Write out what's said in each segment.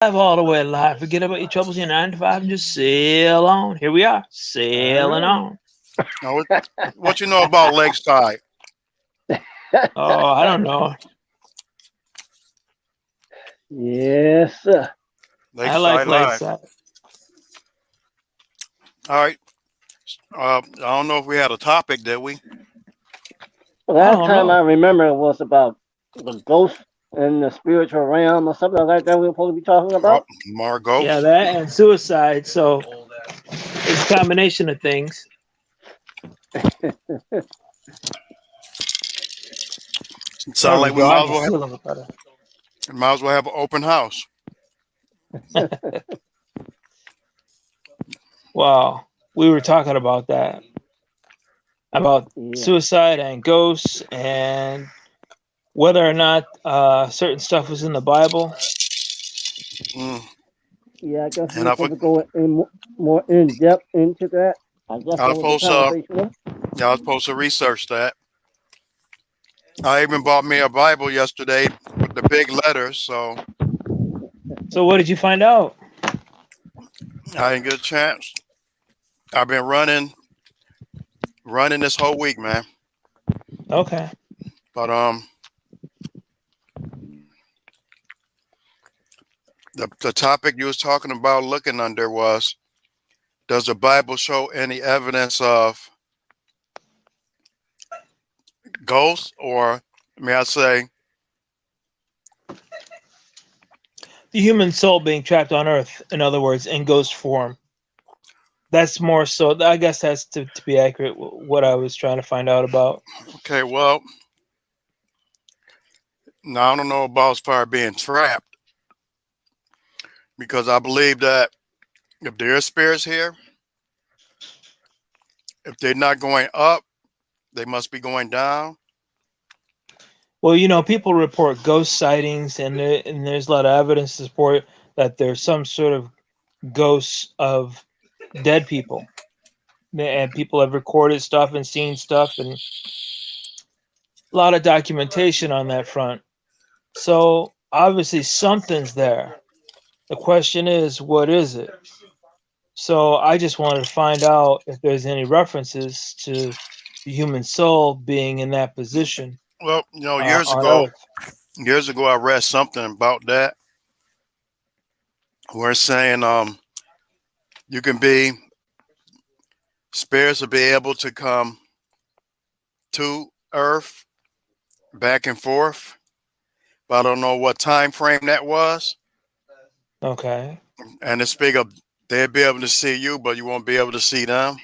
All the way live. Forget about your troubles, your 9 to 5, and just sail on. Here we are, All sailing right. on. Now, what you know about Lakeside? Oh, I don't know. Yes, sir. I like Lakeside Live. Lakeside. All right. I don't know if we had a topic, did we? I Last don't time I know. remember it was about the ghost in the spiritual realm or something like that we were supposed to be talking Oh, about. Yeah, Margos. that and suicide. So it's a combination of things. There Sound we like we go. I might as can well see a little better. have an open house. Wow, we were talking about that, about Yeah. suicide and ghosts, and whether or not certain stuff was in the Bible. Mm. Yeah, I guess we And were I supposed put, to go in more in depth into that. I guess I that was was the supposed to, conversation was. yeah, I was supposed to research that. I even bought me a Bible yesterday with the big letters, so So what did you find out? I didn't get a chance. I've been running this whole week, man. Okay. But the topic you was talking about looking under was, does the Bible show any evidence of ghosts, or may I say, The human soul being trapped on Earth, in other words, in ghost form. That's more so. I guess that's to be accurate. What I was trying to find out about. okay, well, now I don't know about as far as being trapped, because I believe that if there are spirits here, if they're not going up, they must be going down. Well, people report ghost sightings, and there's a lot of evidence to support that there's some sort of ghosts of dead people, and people have recorded stuff and seen stuff, and a lot of documentation on that front. So obviously something's there. The question is, what is it? So I just wanted to find out if there's any references to the human soul being in that position Well, on Earth. years ago, I read something about that. We're saying you can be spirits will be able to come to Earth back and forth, but I don't know what time frame that was. Okay. And it's big of they'll be able to see you, but you won't be able to see them.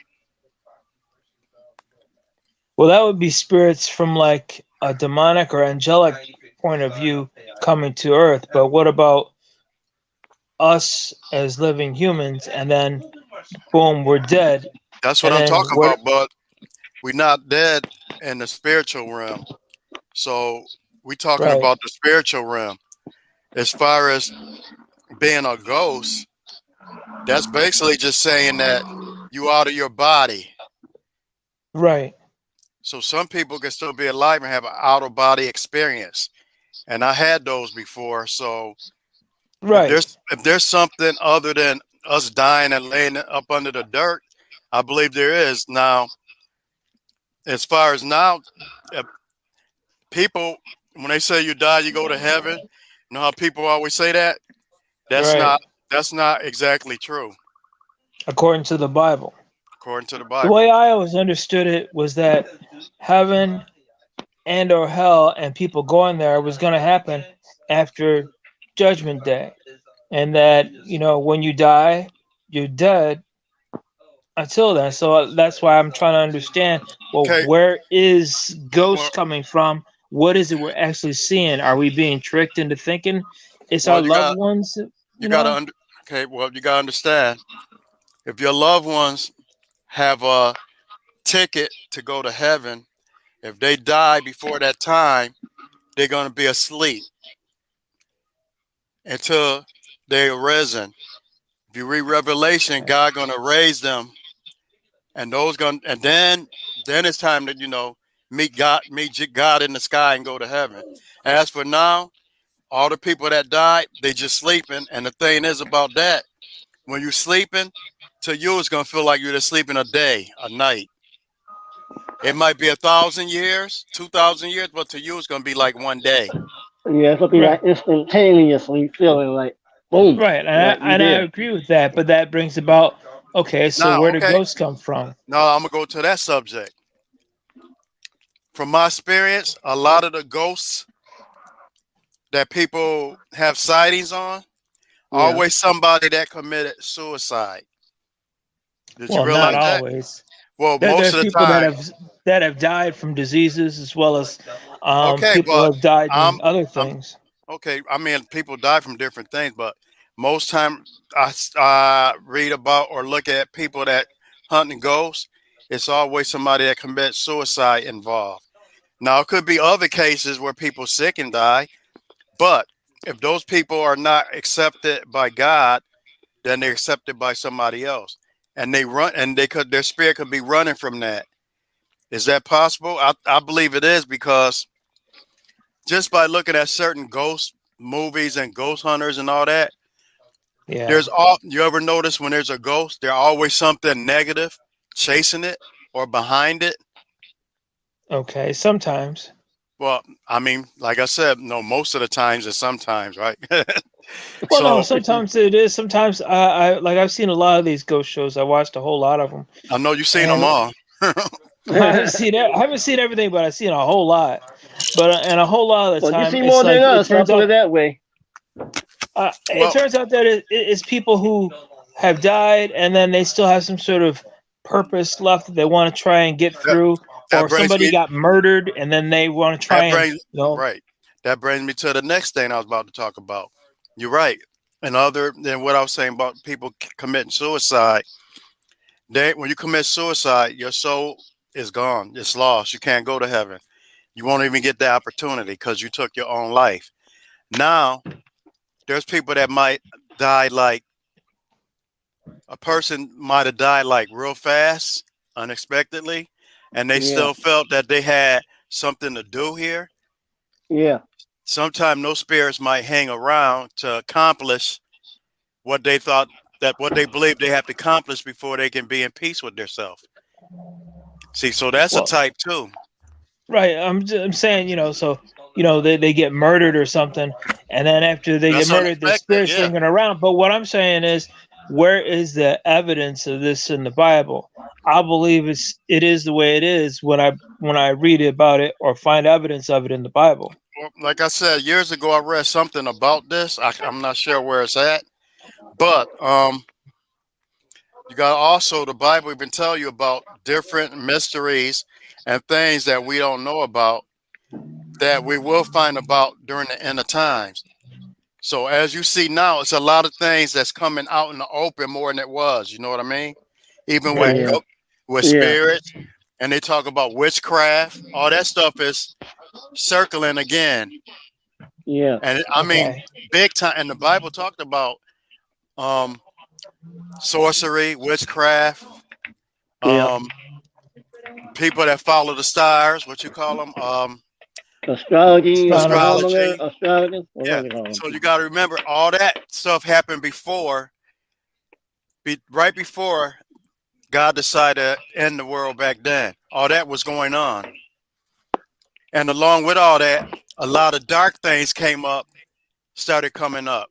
Well, that would be spirits from like a demonic or angelic point of view coming to Earth. But what about us as living humans? And then, boom, we're dead. That's what And I'm then talking what? about. But we're not dead in the spiritual realm. So we're talking Right. about the spiritual realm. As far as being a ghost, that's basically just saying that you out of your body. Right. So some people can still be alive and have an out of body experience. And I had those before. So Right. if there's something other than us dying and laying up under the dirt, I believe there is. Now, as far as now, uh, people when they say you die, you go to heaven. You know how people always say that? That's Right. not that's not exactly true, According to the Bible. according to the The Bible. way I always understood it was that heaven and or hell and people going there was going to happen after Judgment Day, and that when you die, you're dead until then. So that's why I'm trying to understand. Well, Okay, where is well, ghosts coming from? What is it we're actually seeing? Are we being tricked into thinking it's our well, loved ones? you got to okay, well, you got to understand if your loved ones have a ticket to go to heaven, if they die before that time, they're going to be asleep until they're risen. If you read Revelation, God going to raise them, and then it's time to meet God in the sky and go to heaven. As for now, all the people that died, they just sleeping. And the thing is about that, when you're sleeping, to you it's gonna feel like you're just sleeping a day, a night. It might be 1,000 years, 2,000 years, but to you it's gonna be like one day. Yeah, it's gonna be Right. like instantaneously feeling like boom. Right, and Like you I did. agree with that, but that brings about, okay, so Now, where do okay, ghosts come from? now I'm gonna go to that subject. From my experience, a lot of the ghosts that people have sightings on, Yeah. always somebody that committed suicide. Did you Well, not realize that? always. Well, most There's of the people time. that have died from diseases, as well as Okay, people but who have died I'm in other I'm things. okay. I mean, people die from different things, but most time I read about or look at people that hunt and ghosts. It's always somebody that commits suicide involved. Now, it could be other cases where people sick and die, but if those people are not accepted by God, then they're accepted by somebody else, and they run, and they could their spirit could be running from that. Is that possible? I believe it is, because just by looking at certain ghost movies and ghost hunters and all that, Yeah. you ever notice when there's a ghost, there's always something negative chasing it or behind it? Okay. Sometimes. Well, I mean, like I said, no, most of the times and sometimes, right? Well, no. So Sometimes it is. Sometimes I like I've seen a lot of these ghost shows. I watched a whole lot of them, I know you've seen them and all. I haven't seen everything, but I've seen a whole lot. But and a whole lot of the Well, you time, see it's more than like us. I'll put it that way. it Well, turns out that it's people who have died, and then they still have some sort of purpose left that they want to try and get that, through, that or brings somebody me got murdered, and then they want to try that and brings you know. right. That brings me to the next thing I was about to talk about. You're right. And other than what I was saying about people committing suicide, when you commit suicide, your soul is gone. It's lost. You can't go to heaven. You won't even get the opportunity because you took your own life. Now, there's people that might die like a person might have died like real fast, unexpectedly, and they Yeah. still felt that they had something to do here. Yeah. Sometimes those spirits might hang around to accomplish what they thought, that what they believe they have to accomplish before they can be in peace with themselves. See, so that's a Well, type too. right. I'm saying, so they get murdered or something, and then after they get That's murdered, their unexpected. spirits Yeah. hanging around. But what I'm saying is, where is the evidence of this in the Bible? I believe it is the way it is when I read about it or find evidence of it in the Bible. Well, like I said, years ago, I read something about this. I'm not sure where it's at, but you got also the Bible even tell you about different mysteries and things that we don't know about that we will find about during the end of times. So as you see now, it's a lot of things that's coming out in the open more than it was. You know what I mean? Even with Right. Yeah. with Yeah. spirits, and they talk about witchcraft. All that stuff is circling again, Yeah. and I mean, Okay. big time. And the Bible talked about um, sorcery, witchcraft, Yeah. um, people that follow the stars. What you call them? Astrology, Astronomers. Astrology. astrologers. Yeah. What do you call them? So you got to remember all that stuff happened before, right before God decided to end the world back then. All that was going on. And along with all that, a lot of dark things started coming up.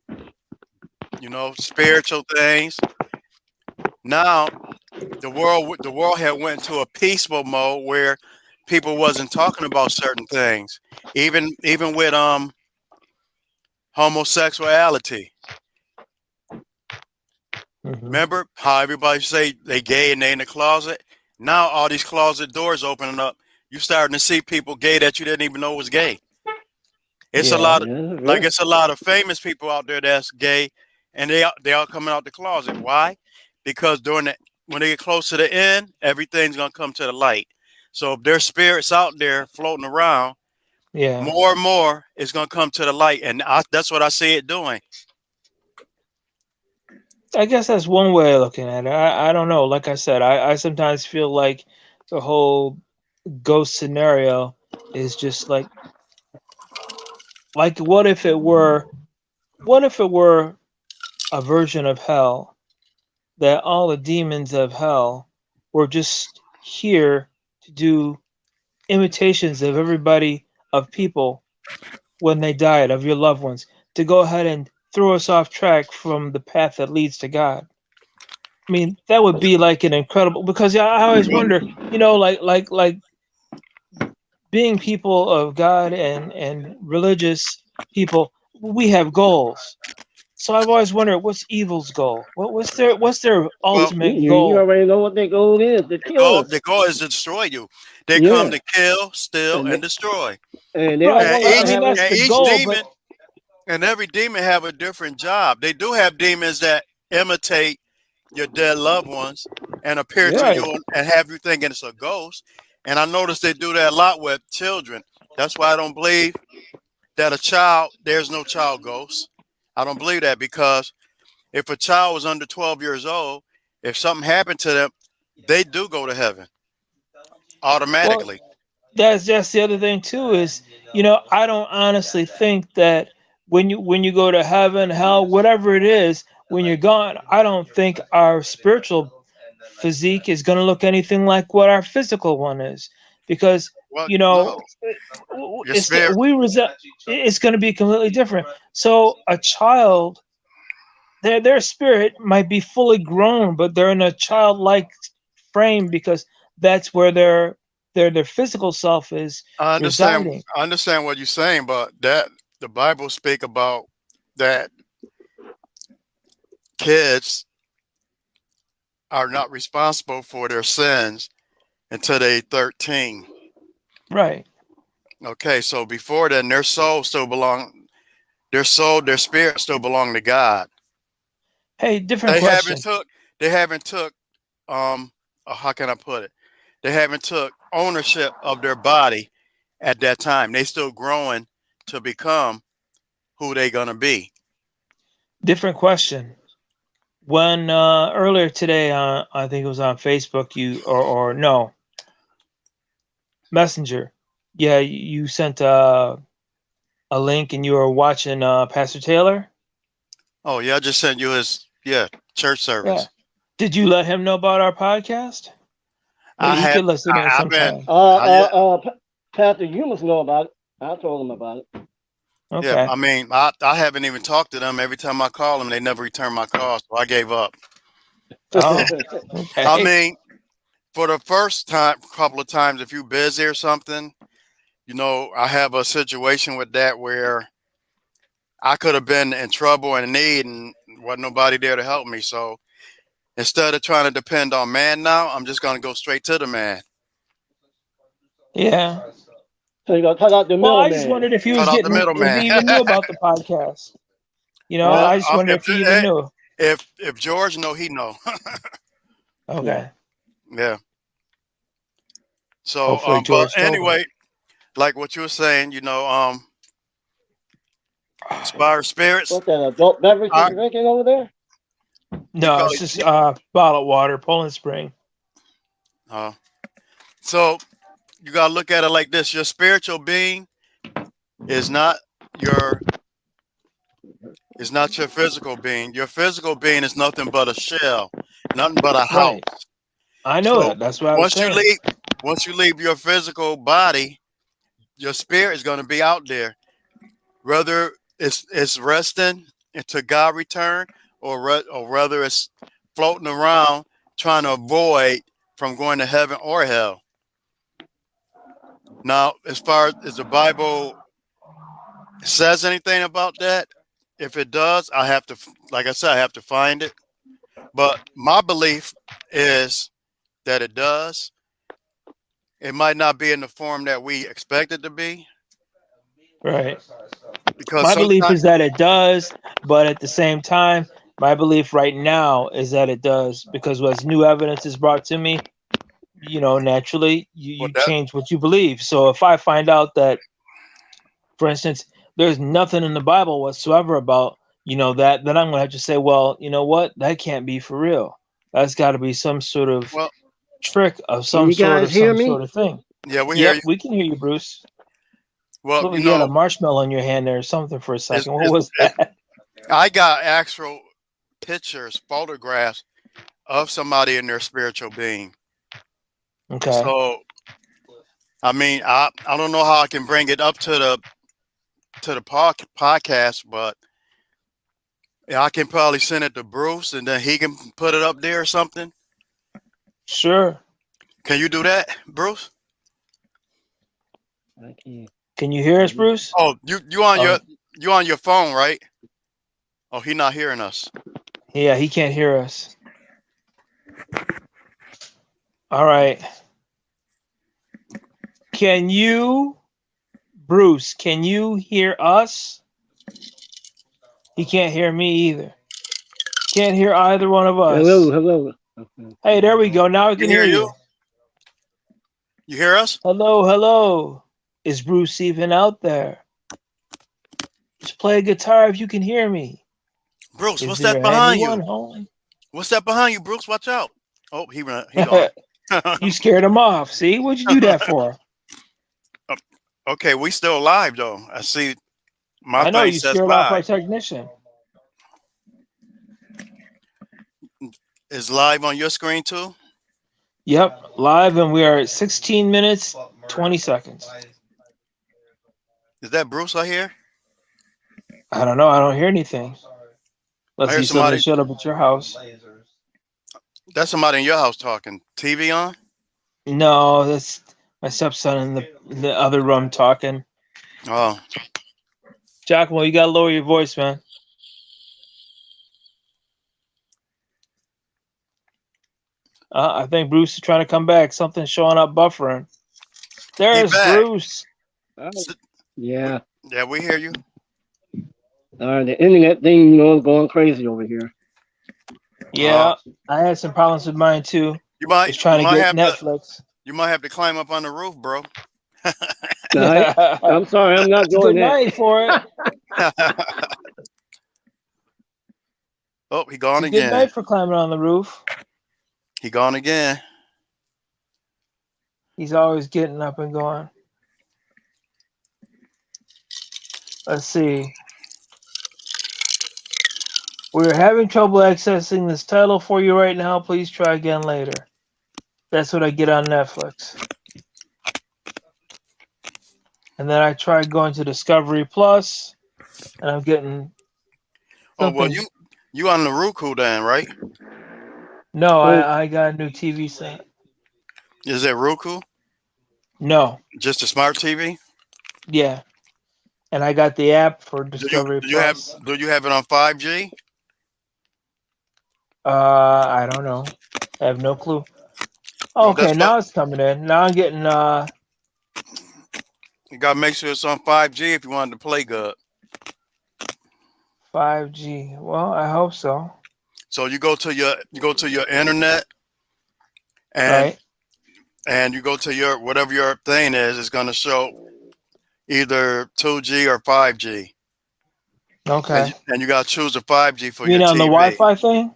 Spiritual things. Now the world had went to a peaceful mode where people wasn't talking about certain things. Even with homosexuality. Mhm. Remember how everybody say they gay and they in the closet? Now all these closet doors opening up. You starting to see people gay that you didn't even know was gay. It's a Yeah. lot of Yeah. like it's a lot of famous people out there that's gay, and they all coming out the closet. Why? Because when they get close to the end, everything's gonna come to the light. So if there's spirits out there floating around, Yeah. more and more is gonna come to the light, and that's what I see it doing. I guess that's one way of looking at it. I don't know. Like I said, I sometimes feel like the whole ghost scenario is just like like what if it were a version of hell that all the demons of hell were just here to do imitations of everybody, of people when they died, of your loved ones, to go ahead and throw us off track from the path that leads to God. I mean, that would be like an incredible, because I always wonder, like being people of God and religious people, we have goals. So I've always wondered, what's evil's goal? What's their ultimate You goal? already know what their goal is, to kill us. The goal is to destroy you. They Yeah. come to kill, steal, And and destroy. And they don't Right. want I us to mean, have that's And the each goal, demon but and every demon have a different job. They do have demons that imitate your dead loved ones and appear to right. you and have you thinking it's a ghost. And I notice they do that a lot with children. That's why I don't believe that there's no child ghost. I don't believe that, because if a child was under 12 years old, if something happened to them, they do go to heaven Well, automatically. that's just the other thing too, is I don't honestly think that when you go to heaven, hell, whatever it is, when you're gone, I don't think our spiritual physique is going to look anything like what our physical one is, because Well, you no, know your spirit. it's going to be completely different. So a child, their spirit might be fully grown, but they're in a childlike frame, because that's where their physical self is I understand. residing. I understand what you're saying, but that the Bible speak about that kids are not responsible for their sins until they 13. Right. Okay, so before then, their spirit still belong to God. Hey, different They question. haven't took how can I put it? They haven't took ownership of their body at that time. They still growing to become who they gonna be. Different question. When earlier today, I think it was on Facebook, you or no, Messenger. Yeah, you sent a link and you were watching Pastor Taylor. Oh yeah, I just sent you his church Yeah. service. Did you let him know about our podcast? I Maybe he have could listen in I've been sometime. Pastor, you must know about it. I told him about it. Okay. yeah. I mean, I haven't even talked to them. Every time I call them, they never return my call, so I gave up. Oh, I okay. mean, for the first couple of times, if you're busy or something, I have a situation with that where I could have been in trouble and in need and wasn't nobody there to help me. So instead of trying to depend on man now, I'm just going to go straight to the man. Yeah. So you got to cut out the Well, I just middleman. wondered if he Cut was out the if he middleman. even knew about the podcast. Well, I just wondered if he even knew. if George know, he know. Okay. Yeah. So, Hopefully but George told him. anyway, like what you were saying, inspire spirits. What's that, adult beverage I- you're drinking over there? No, it's just bottled water, Poland Spring. So you got to look at it like this: your spiritual being is not your physical being. Your physical being is nothing but a shell, nothing but a house. Right. I know So that. That's what I was saying. Once you leave your physical body, your spirit is going to be out there, whether it's resting until God return, or whether it's floating around trying to avoid from going to heaven or hell. Now, as far as the Bible says anything about that, if it does, I have to, like I said, I have to find it. But my belief is that it does. It might not be in the form that we expect it to be. Right. Because My belief is that it does, but at the same time, my belief right now is that it does, because as new evidence is brought to me, naturally you change what you believe. So if I find out that, for instance, there's nothing in the Bible whatsoever about that, then I'm gonna have to say, well, you know what, that can't be for real. That's got to be some sort of trick of some sort of thing. Yeah, we hear hear you. We can hear you, Bruce. Well, Look you like you had a know, marshmallow in your hand there or something for a second. What it's, was that? I got actual pictures, photographs of somebody in their spiritual being. Okay. So, I mean, I don't know how I can bring it up to the podcast, but yeah, I can probably send it to Bruce, and then he can put it up there or something. Sure. Can you do that, Bruce? I can't. Can you hear us, Bruce? Oh, you on Oh. your phone, right? Oh, he not hearing us. Yeah, he can't hear us. All right. Can you, Bruce, can you hear us? He can't hear me either. Can't hear either one of us. Hello. Okay. Hey, there we go. Now I can hear you. You hear us? Hello. Is Bruce even out there? Just play a guitar if you can hear me. Bruce, Is what's there that behind anyone you? home? What's that behind you, Bruce? Watch out. Oh, he gone. You scared him off. See? What'd you do that for? Okay, we still live though. I see my I know thing you says scared off our live. technician. Is live on your screen too? Yep, live, and we are at 16 minutes, 20 seconds. Is that Bruce I hear? I don't know. I don't hear anything. I Unless hear he suddenly somebody. showed up at your house. That's somebody in your house talking. TV on? No, that's my stepson in the other room talking. Oh, Giacomo, you gotta lower your voice, man. I think Bruce is trying to come back. Something's showing up buffering. There's back. Bruce. Yeah. yeah, we hear you. The internet thing, is going crazy over here. Yeah, I had some problems with mine too. You might. Just trying you to might get have Netflix. You might have to climb up on the roof, bro. I'm sorry, I'm not doing Good that. night for it. Oh, he gone It's a good again. night for climbing on the roof. He gone again. He's always getting up and going. Let's see. We're having trouble accessing this title for you right now. Please try again later. That's what I get on Netflix. And then I tried going to Discovery Plus, and I'm getting. Oh well, something- you on the Roku then, right? No, I got a new TV set. Is it Roku? No, Just a smart TV? yeah, and I got the app for Do Discovery you have Plus. Do you have it on 5G? I don't know. I have no clue. Okay, that's now what- it's coming in. Now I'm getting You gotta make sure it's on 5G if you want it to play good. 5G. Well, I hope so. So you go to your internet, and Right. and you go to your whatever your thing is. It's gonna show either 2G or 5G. Okay. And you gotta choose the 5G for You mean your on TV. the Wi-Fi thing?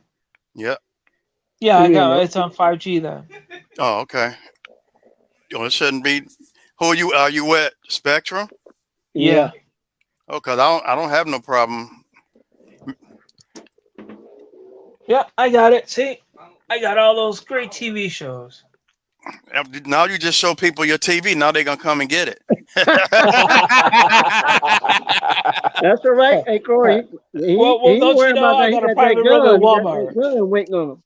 Yep. Yeah, I got Yeah. it's on 5G then. Oh, okay. Oh, it shouldn't be. Who are you with? Spectrum? Yeah. Oh, cause I don't have no problem. Yeah, I got it. See, I got all those great TV shows. Now you just show people your TV. Now they're gonna come and get it. That's all right. Hey, Corey. Well, don't you know I got a private room at Walmart. Gun waiting on him.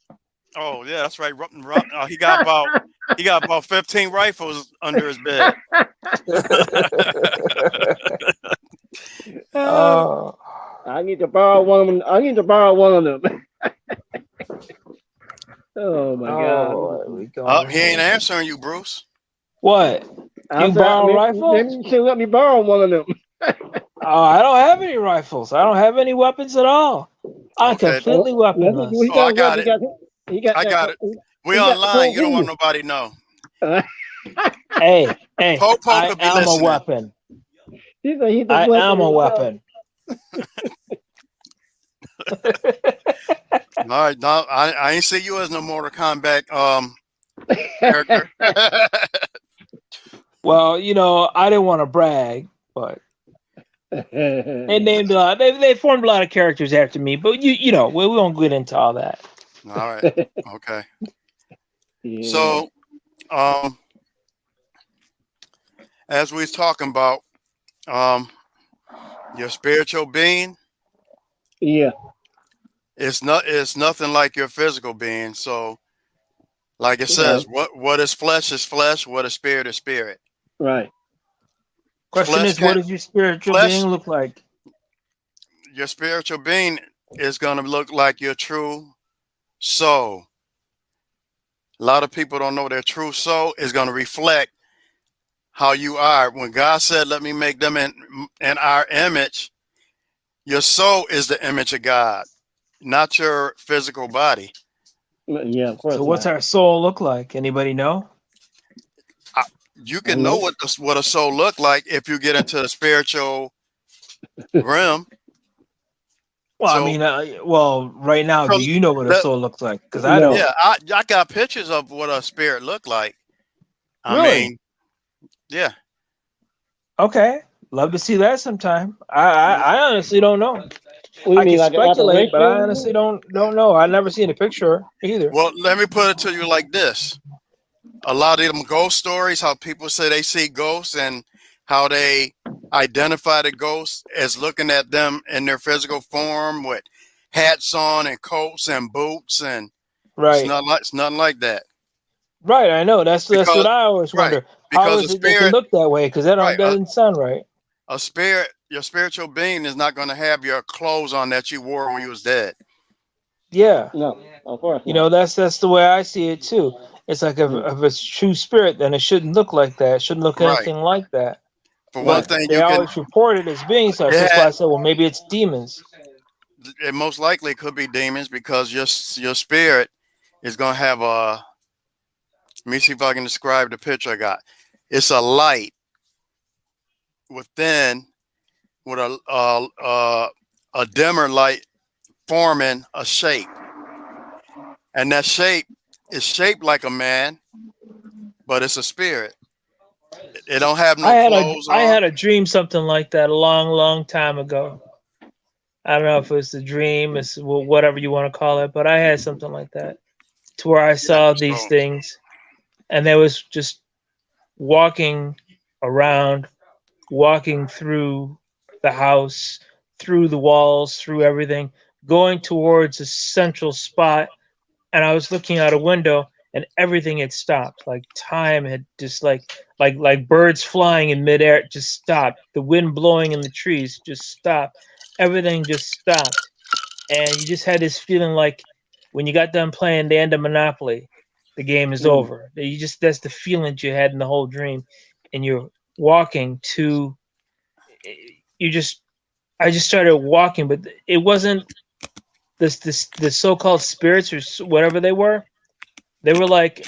Oh yeah, that's right. He got about 15 rifles under his bed. Oh, I need to borrow one of them. Oh my God. there we go. Oh, he ain't answering you, Bruce. What? You borrow rifles? Maybe you should let me borrow one of them. Oh, I don't have any rifles. I don't have any weapons at all. I'm Okay. completely weaponless. Oh, I got it. I got it. We he got online. the You don't whole want nobody to know. Hey, Popo I could be am a listening. weapon. He's I am a weapon. All right, no, I ain't see you as no Mortal Kombat character. Well, I didn't want to brag, but they named a lot. They formed a lot of characters after me. But you know, we won't get into all that. All right. Okay. Yeah. So, as we was talking about, your spiritual being, Yeah. it's nothing like your physical being. So, like it Right. says, what is flesh, what is spirit. Right. Question Flesh is, what can't does your spiritual flesh being look like? your spiritual being is gonna look like your true soul. A lot of people don't know their true soul is gonna reflect how you are. When God said, "Let me make them in our image," your soul is the image of God, not your physical body. Yeah, of course So what's not. our soul look like? Anybody know? You can know what a soul look like if you get into the spiritual realm. Well, I So, mean, right now, do so you know what a that, soul looks like? Because I No. don't. yeah, I got pictures of what a spirit look like. I Really? mean, yeah. Okay, love to see that sometime. I honestly don't know. What do you I mean, can like an speculate, but I apparition? honestly don't know. I've never seen a picture either. Well, let me put it to you like this. A lot of them ghost stories, how people say they see ghosts and how they identify the ghosts as looking at them in their physical form with hats on and coats and boots, and Right, it's nothing like that. right. I know. That's what Because I always right, wonder. How because a is it they can spirit, look that way? Because that right, doesn't sound right. a spirit, your spiritual being is not going to have your clothes on that you wore when you was dead. Yeah, No, of course you not. know that's the way I see it too. It's like Mm. if it's true spirit, then it shouldn't look like that. It shouldn't look Right. anything like that. For one Right. But thing, they you can. always report it as being such. That's Yeah, why I said, well, maybe it's demons. it most likely could be demons because your spirit is going to have a. Let me see if I can describe the picture I got. It's a light within with a dimmer light forming a shape, and that shape is shaped like a man, but it's a spirit. It don't have no clothes I on. had a dream something like that a long time ago. I don't know if it was a dream, it's whatever you want to call it, but I had something like that to where I Yeah. saw these So things, and there was just walking around, walking through the house, through the walls, through everything, going towards a central spot. And I was looking out a window, and everything had stopped. Like time had just like birds flying in midair it just stopped. The wind blowing in the trees just stopped. Everything just stopped. And you just had this feeling like when you got done playing the end of Monopoly, the game is Mm. over. You just that's the feeling you had in the whole dream. And you're walking to you just I just started walking, but it wasn't this the so-called spirits or whatever they were. They were like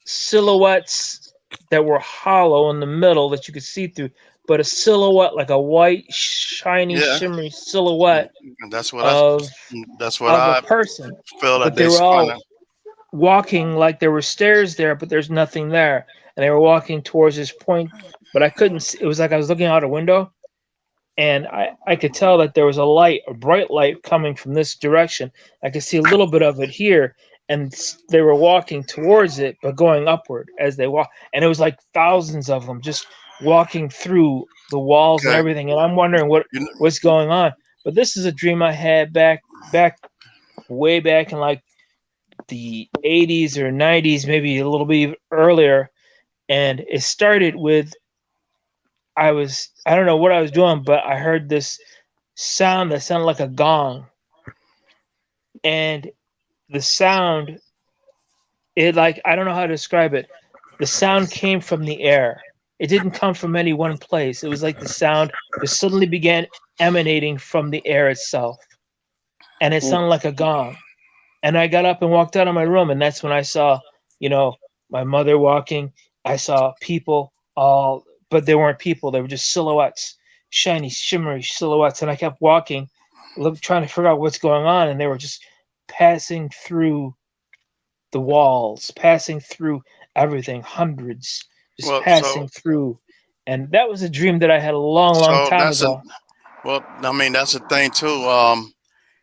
silhouettes that were hollow in the middle that you could see through, but a silhouette like a white, shiny, yeah, shimmery silhouette and of that's what of a I person. feel that But they they were kind all of. walking like there were stairs there, but there's nothing there, and they were walking towards this point. But I couldn't. See, it was like I was looking out a window, and I could tell that there was a light, a bright light coming from this direction. I could see a little bit of it here, and they were walking towards it, but going upward as they walk. And it was like thousands of them just walking through the walls and Okay, everything. And I'm wondering you know, what's going on. But this is a dream I had back way back in like the 80s or 90s, maybe a little bit earlier. And it started with I don't know what I was doing, but I heard this sound that sounded like a gong. And the sound, it like, I don't know how to describe it. The sound came from the air. It didn't come from any one place. It was like the sound just suddenly began emanating from the air itself. And it sounded like a gong. And I got up and walked out of my room. And that's when I saw, you know, my mother walking. I saw people all, but they weren't people. They were just silhouettes, shiny, shimmery silhouettes. And I kept walking, trying to figure out what's going on. And they were just passing through the walls, passing through everything, hundreds, just well, so passing through. And that was a dream that I had a long, long So time that's a ago. well. I mean, that's the thing too.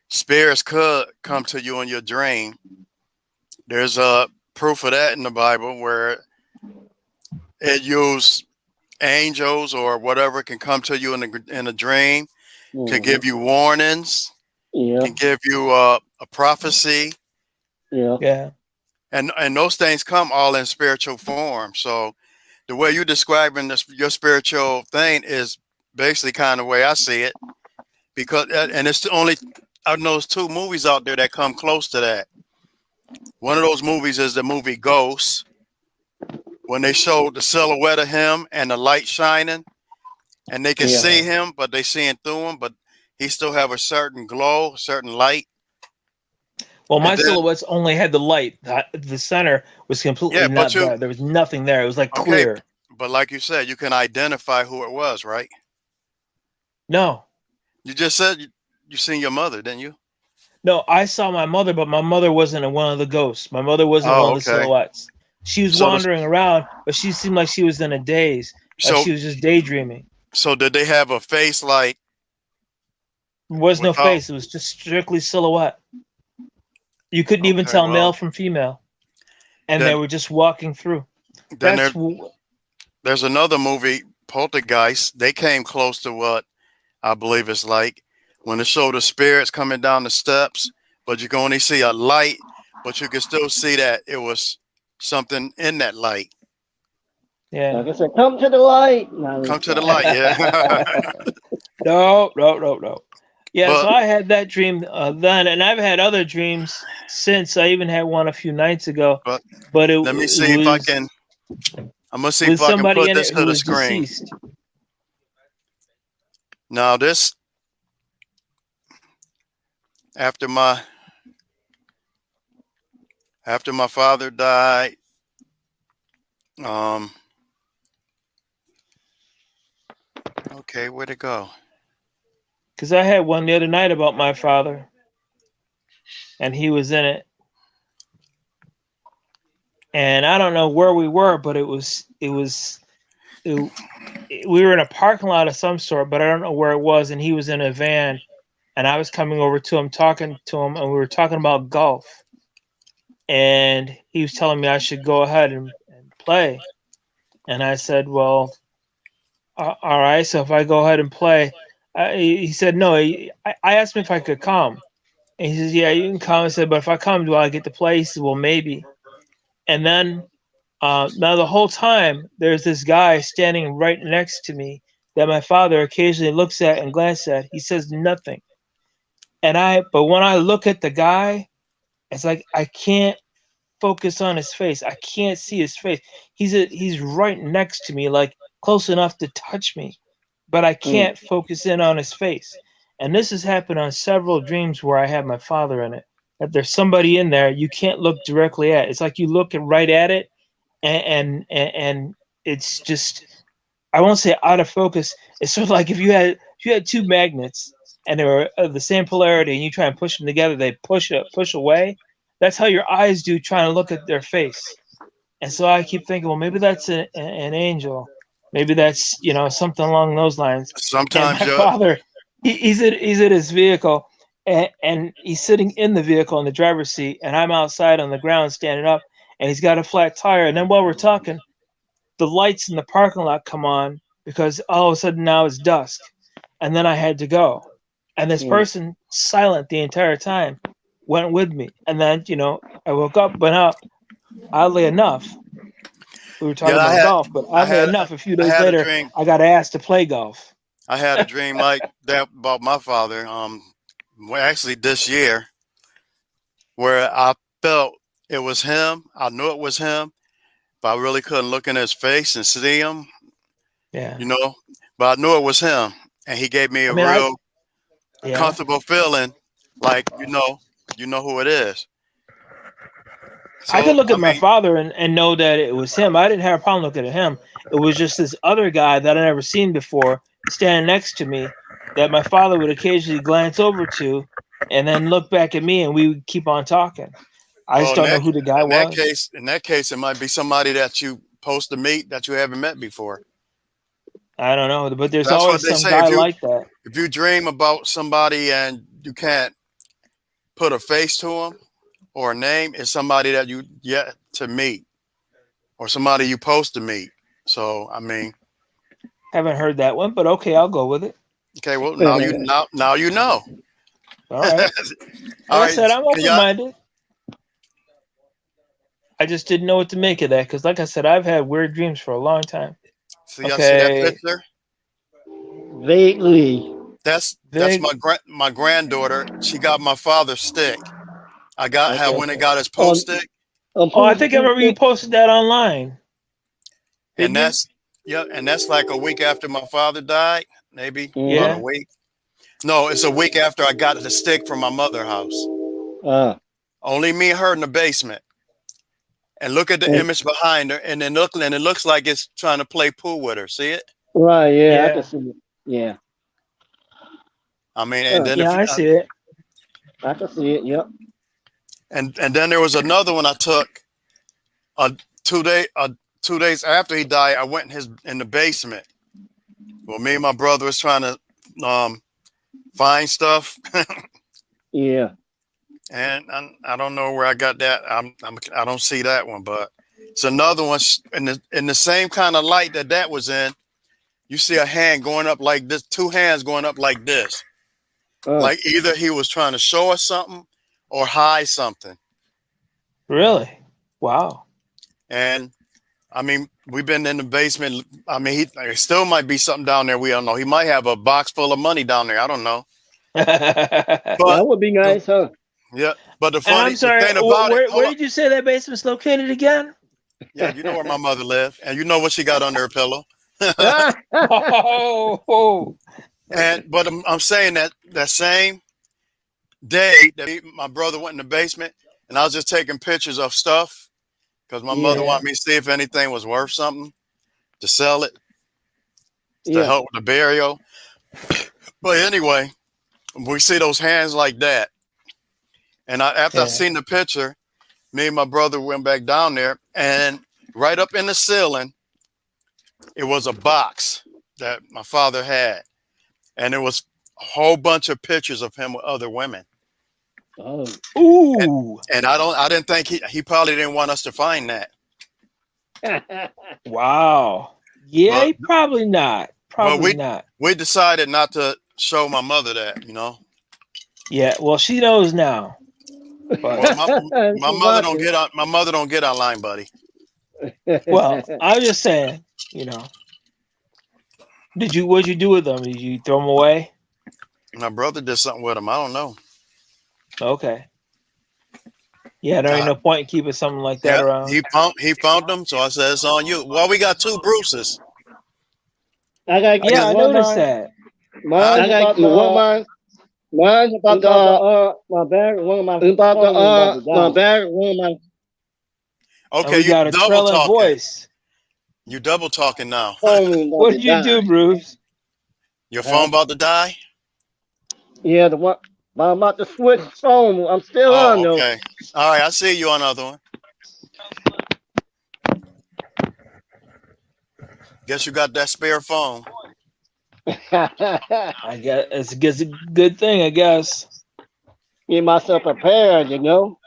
Spirits could come to you in your dream. There's a proof of that in the Bible where it used angels or whatever can come to you in a dream, can give you warnings, Yeah, can give you a prophecy, yeah. Yeah. and those things come all in spiritual form. So the way you're describing this, your spiritual thing is basically kind of the way I see it, because and it's the only I know there's two movies out there that come close to that. One of those movies is the movie Ghost, when they showed the silhouette of him and the light shining, and they can Yeah. see him, but they seeing through him, but he still have a certain glow, a certain light. Well, my And then silhouettes only had the light. The center was completely yeah, but not you there. There was nothing there. It was like okay, clear. but like you said, you can identify who it was, right? No, You just said you seen your mother, didn't you? no, I saw my mother, but my mother wasn't in one of the ghosts. My mother wasn't one Oh, of the okay. silhouettes. She was So the wandering around, but she seemed like she was in a daze, like so she was just daydreaming. so did they have a face like There was no without? face. It was just strictly silhouette. You couldn't even Okay, tell well male from female, and they then were just walking through. then That's there's another movie, Poltergeist. They came close to what I believe it's like when it showed the spirits coming down the steps, but you can only see a light, but you can still see that it was something in that light. yeah. Like I said, come to the light. No, Come to the light, yeah. No, no, no, no. Yeah, so But I had that dream then, and I've had other dreams since. I even had one a few nights ago, but but let me it see if I was can. I'm gonna see with if I can somebody put in this it who to the was screen. deceased. Now this after my after my father died. Um. Okay, where'd it go? Because I had one the other night about my father, and he was in it. And I don't know where we were, but we were in a parking lot of some sort, but I don't know where it was. And he was in a van, and I was coming over to him, talking to him, and we were talking about golf. And he was telling me I should go ahead and play. And I said, well, all right. So if I go ahead and play, he said, no. I asked him if I could come. And he says, yeah, you can come. I said, but if I come, do I get to play? He said, well, maybe. And then now the whole time, there's this guy standing right next to me that my father occasionally looks at and glances at. He says nothing. But when I look at the guy, it's like I can't focus on his face. I can't see his face. He's right next to me, like close enough to touch me, but I can't focus in on his face. And this has happened on several dreams where I have my father in it. That there's somebody in there you can't look directly at. It's like you look right at it, and it's just, I won't say out of focus. It's sort of like if you had two magnets and they were of the same polarity, and you try and push them together, they push away. That's how your eyes do trying to look at their face. And so I keep thinking, well, maybe that's an angel. Maybe that's something along those lines. And Sometimes my father, he's at his vehicle, and he's sitting in the vehicle in the driver's seat, and I'm outside on the ground standing up, and he's got a flat tire. And then while we're talking, the lights in the parking lot come on because all of a sudden now it's dusk, and then I had to go, and this person, silent the entire time, went with me. And then I woke up, went up. Oddly enough, we were talking about golf, but oddly enough, a few days later, I got asked to play golf. I had a dream like that about my father. Well, actually this year, where I felt it was him. I knew it was him, but I really couldn't look in his face and see him. Yeah. But I knew it was him, and he gave me a real comfortable feeling, like you know who it is. So, I could look at my father and know that it was him. I didn't have a problem looking at him. It was just this other guy that I never seen before standing next to me that my father would occasionally glance over to and then look back at me, and we would keep on talking. I just don't know who the guy was. In that case, it might be somebody that you supposed to meet that you haven't met before. I don't know, but there's That's what always they some say. guy like that. If you dream about somebody and you can't put a face to them or a name, it's somebody that you yet to meet or somebody you supposed to meet. So I mean, Haven't heard that one, but okay, I'll go with it. okay, well now you know. All right. All Like I right, said, I'm can y'all open-minded. I just didn't know what to make of that because, like I said, I've had weird dreams for a long time. see that Okay, picture? Vaguely. That's Vig. my granddaughter. She got my father's stick. I Okay. when it got his pool Um, stick, Oh, I think I remember you who- posted that online. and Did you? that's like a week after my father died, maybe about a Yeah. Mhm. week. No, it's a week after I got the stick from my mother's house. Only me and her in the basement. And look at the and- image behind her, and then it looks like it's trying to play pool with her. See it? right, yeah, I Yeah. can see it. Yeah. I mean, and then Yeah, I see it. I can see it, yep. and then there was another one I took. 2 days after he died, I went in the basement. Well, me and my brother was trying to find stuff, Yeah. and I don't know where I got that. I don't see that one, but it's another one in the same kind of light that was in. You see a hand going up like this, two hands going up like this. Like either he was trying to show us something or hide something. Really? Wow. And I mean, we've been in the basement. I mean, there still might be something down there. We don't know. He might have a box full of money down there. I don't know. That But would be nice, huh? yeah, but And I'm the sorry, thing about it, where did you say that basement's located again? yeah, you know where my mother lived, and you know what she got under her pillow. Oh, But I'm saying that same day that my brother went in the basement, and I was just taking pictures of stuff because my mother Yeah. wanted me to see if anything was worth something to sell it to Yeah. help with the burial. But anyway, we see those hands like that, and after I yeah. seen the picture, me and my brother went back down there, and right up in the ceiling, it was a box that my father had, and it was a whole bunch of pictures of him with other women. Oh. Ooh. And I didn't think he probably didn't want us to find that. Wow. Yeah, But probably not. Probably not. we decided not to show my mother that, Yeah. Well, she knows now. But Well, my mother don't get on. My mother don't get online, buddy. well, I'm just saying. What'd you do with them? Did you throw them away? My brother did something with him. I don't know. Okay. Yeah, there ain't no point in keeping something like that around. He found them, so I said it's on you. Well, we got 2 Bruces. I got Yeah, I noticed that. Mine's about my bag. One of my my bag. One of my. And Okay, we you got a double trailing talking. voice. You double talking now. What did you do, Bruce? Your phone about to die? Yeah, the one. I'm about to switch phone. I'm still on though. Okay. All right, I see you on another one. Guess you got that spare phone. I guess it's a good thing, I guess. Get myself prepared, I know.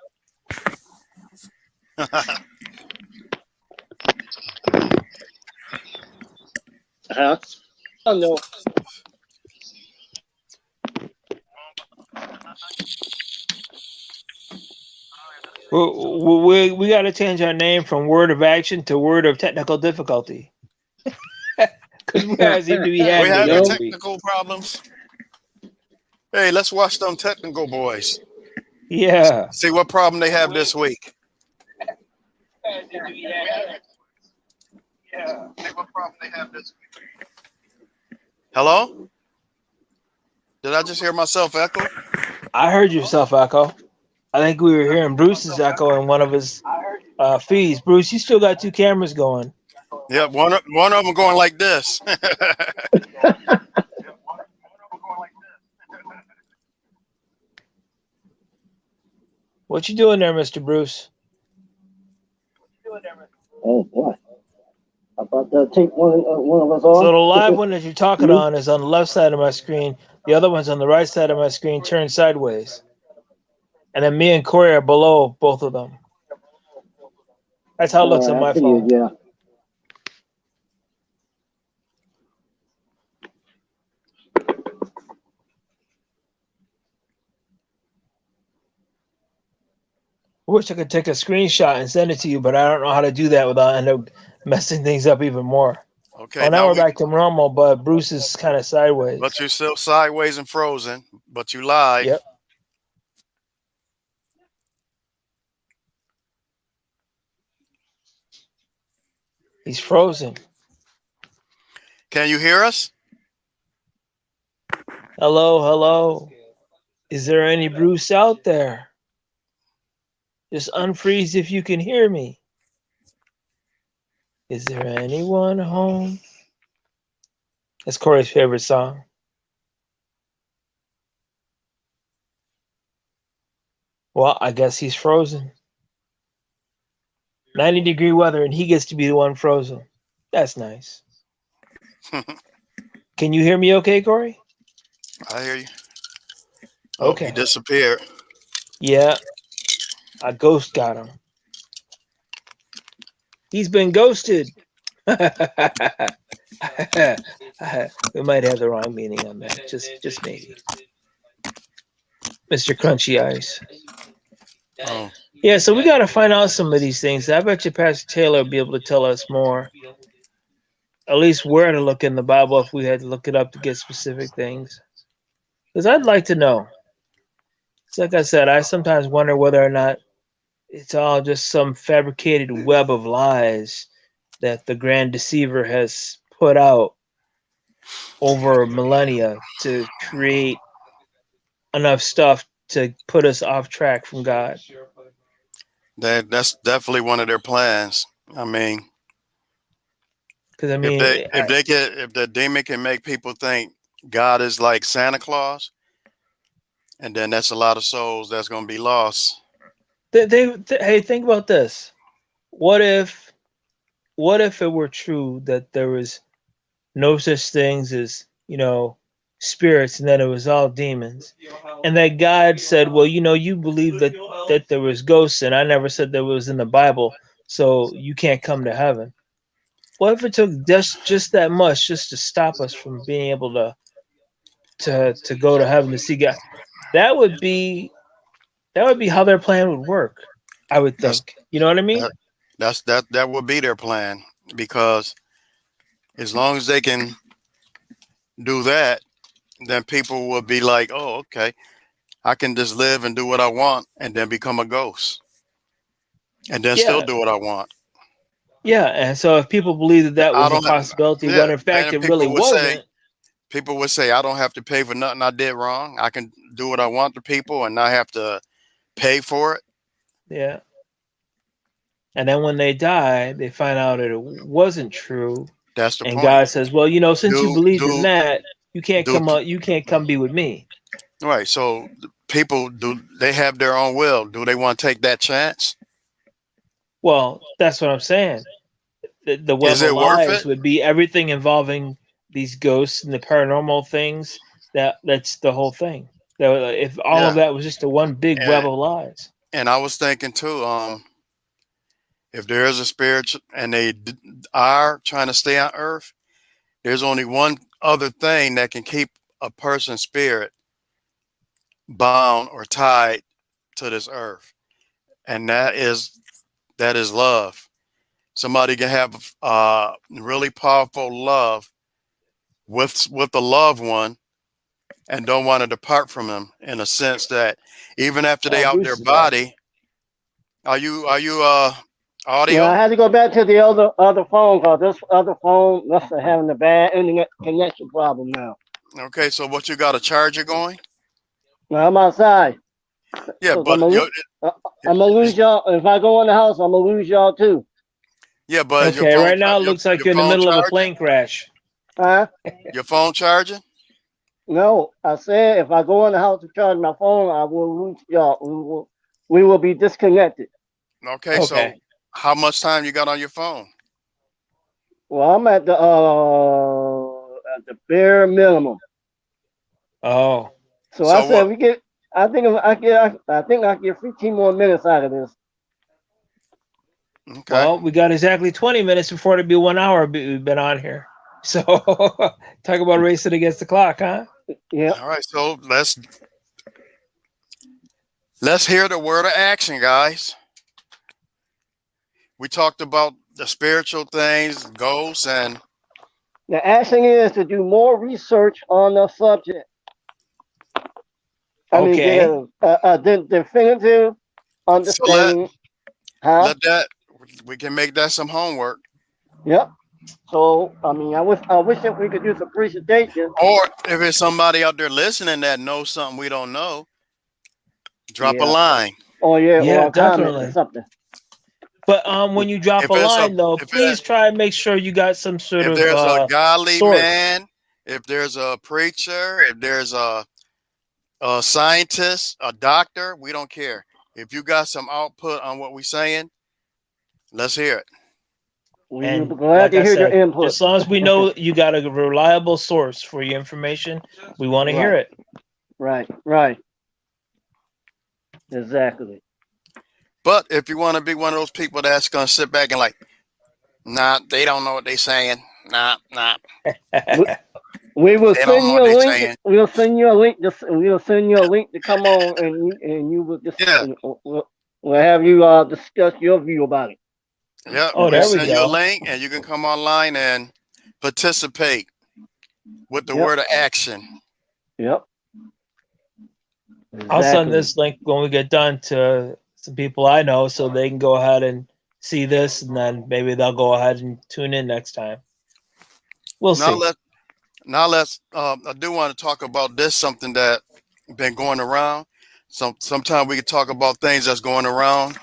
We got to change our name from Word of Action to Word of Technical Difficulty. Because we guys seem to be We having having it every week. technical problems. Hey, let's watch them technical boys. Yeah. See what problem they have this week. Hello? Did I just hear myself echo? I heard yourself echo. I think we were hearing Bruce's echo in one of his feeds. Bruce, you still got 2 cameras going. Yeah, one of them going like this. What you doing there, Mr. Bruce? Oh boy. About to take one of us So off. the live one that you're talking Me? on is on the left side of my screen. The other one's on the right side of my screen, turned sideways. And then me and Corey are below both of them. That's how it looks on my I see phone. it, yeah. I wish I could take a screenshot and send it to you, but I don't know how to do that without end up messing things up even more. Okay, Oh, now we're we, back to normal, but Bruce is kind of sideways. but you're still sideways and frozen, but you live. Yep. He's frozen. Can you hear us? Hello, hello. Is there any Bruce out there? Just unfreeze if you can hear me. Is there anyone home? That's Corey's favorite song. Well, I guess he's frozen. 90-degree weather, and he gets to be the one frozen. That's nice. Can you hear me okay, Corey? I hear you. Oh, Okay. he disappeared. Yeah. A ghost got him. He's been ghosted. We might have the wrong meaning on that. Just maybe. Mr. Crunchy Ice. Oh, Yeah, so we got to find out some of these things. I bet you Pastor Taylor will be able to tell us more. At least where to look in the Bible if we had to look it up to get specific things. Because I'd like to know. It's like I said, I sometimes wonder whether or not it's all just some fabricated web of lies that the grand deceiver has put out over millennia to create enough stuff to put us off track from God. that's definitely one of their plans. I mean, Because I mean, if the demon can make people think God is like Santa Claus, and then that's a lot of souls that's going to be lost. hey, think about this. What if it were true that there was no such things as, spirits, and that it was all demons, and that God said, well, you believe that there was ghosts, and I never said there was in the Bible, so you can't come to heaven. What if it took just that much just to stop us from being able to go to heaven to see God? That would be how their plan would work, I would think. You know what I mean? That would be their plan, because as long as they can do that, then people will be like, oh, okay, I can just live and do what I want and then become a ghost and then still do what I want. Yeah, and so if people believe that was a possibility, when in fact it really wasn't. People would say, I don't have to pay for nothing I did wrong. I can do what I want to people and not have to pay for it. Yeah. And then when they die, they find out that it wasn't true. That's the point. And God says, well, since you believe in that, you can't come be with me. Right. So people, they have their own will? Do they want to take that chance? Well, that's what I'm saying. The web of lies would be everything involving these ghosts and the paranormal things. That's the whole thing. If all of that was just a one big web of lies. And I was thinking too, if there is a spirit and they are trying to stay on Earth, there's only one other thing that can keep a person's spirit bound or tied to this earth, and that is love. Somebody can have really powerful love with a loved one and don't want to depart from them, in a sense that even after they out their body. Are you audio? Yeah, I had to go back to the other phone because this other phone must have having a bad internet connection problem now. Okay, so what, you got a charger going? No, I'm outside. Yeah, So but I'm gonna lose y'all. If I go in the house, I'm gonna lose y'all too. Yeah, but okay, right now it looks like you're in the middle of a plane crash. Huh? Your phone charging? No, I said if I go in the house to charge my phone, I will lose y'all. We will be disconnected. Okay, so how much time you got on your phone? Well, I'm at the bare minimum. Oh, So, So I said what? we get. I think I get 15 more minutes out of this. Okay. well, we got exactly 20 minutes before it'll be 1 hour we've been on here. So talk about racing against the clock, huh? Yeah. All right. So let's hear the word of action, guys. We talked about the spiritual things, ghosts, and The action is to do more research on the subject. I mean, get Okay. a definitive so understanding. Huh? let that we can make that some homework. Yep. So, I mean, I wish that we could do some presentation. Or if there's somebody out there listening that knows something we don't know, drop a Yeah. line. Oh yeah, Yeah, or a comment or definitely. something. But when you drop If a it's a line though, if please try and make sure you got some sort if of there's a godly source. man, if there's a preacher, if there's a scientist, a doctor, we don't care. If you got some output on what we're saying, let's hear it. We will be And glad like to I hear your said, input. as long as we know you got a reliable source for your information, we want to hear Right. it. Right. Exactly. But if you want to be one of those people that's gonna sit back and like, nah, they don't know what they're saying. Nah. We will They don't send know you what a they're link. saying. We'll send you a link. We'll send you a link to come on, and you will just Yeah. we'll have you discuss your view about it. Yeah, Oh, we there we send you a go. link and you can come online and participate with the Yep. word of action. Yep. I'll send Exactly. this link when we get done to some people I know so they can go ahead and see this, and then maybe they'll go ahead and tune in next time. We'll Now see. let's I do want to talk about this, something that been going around. Sometime we can talk about things that's going around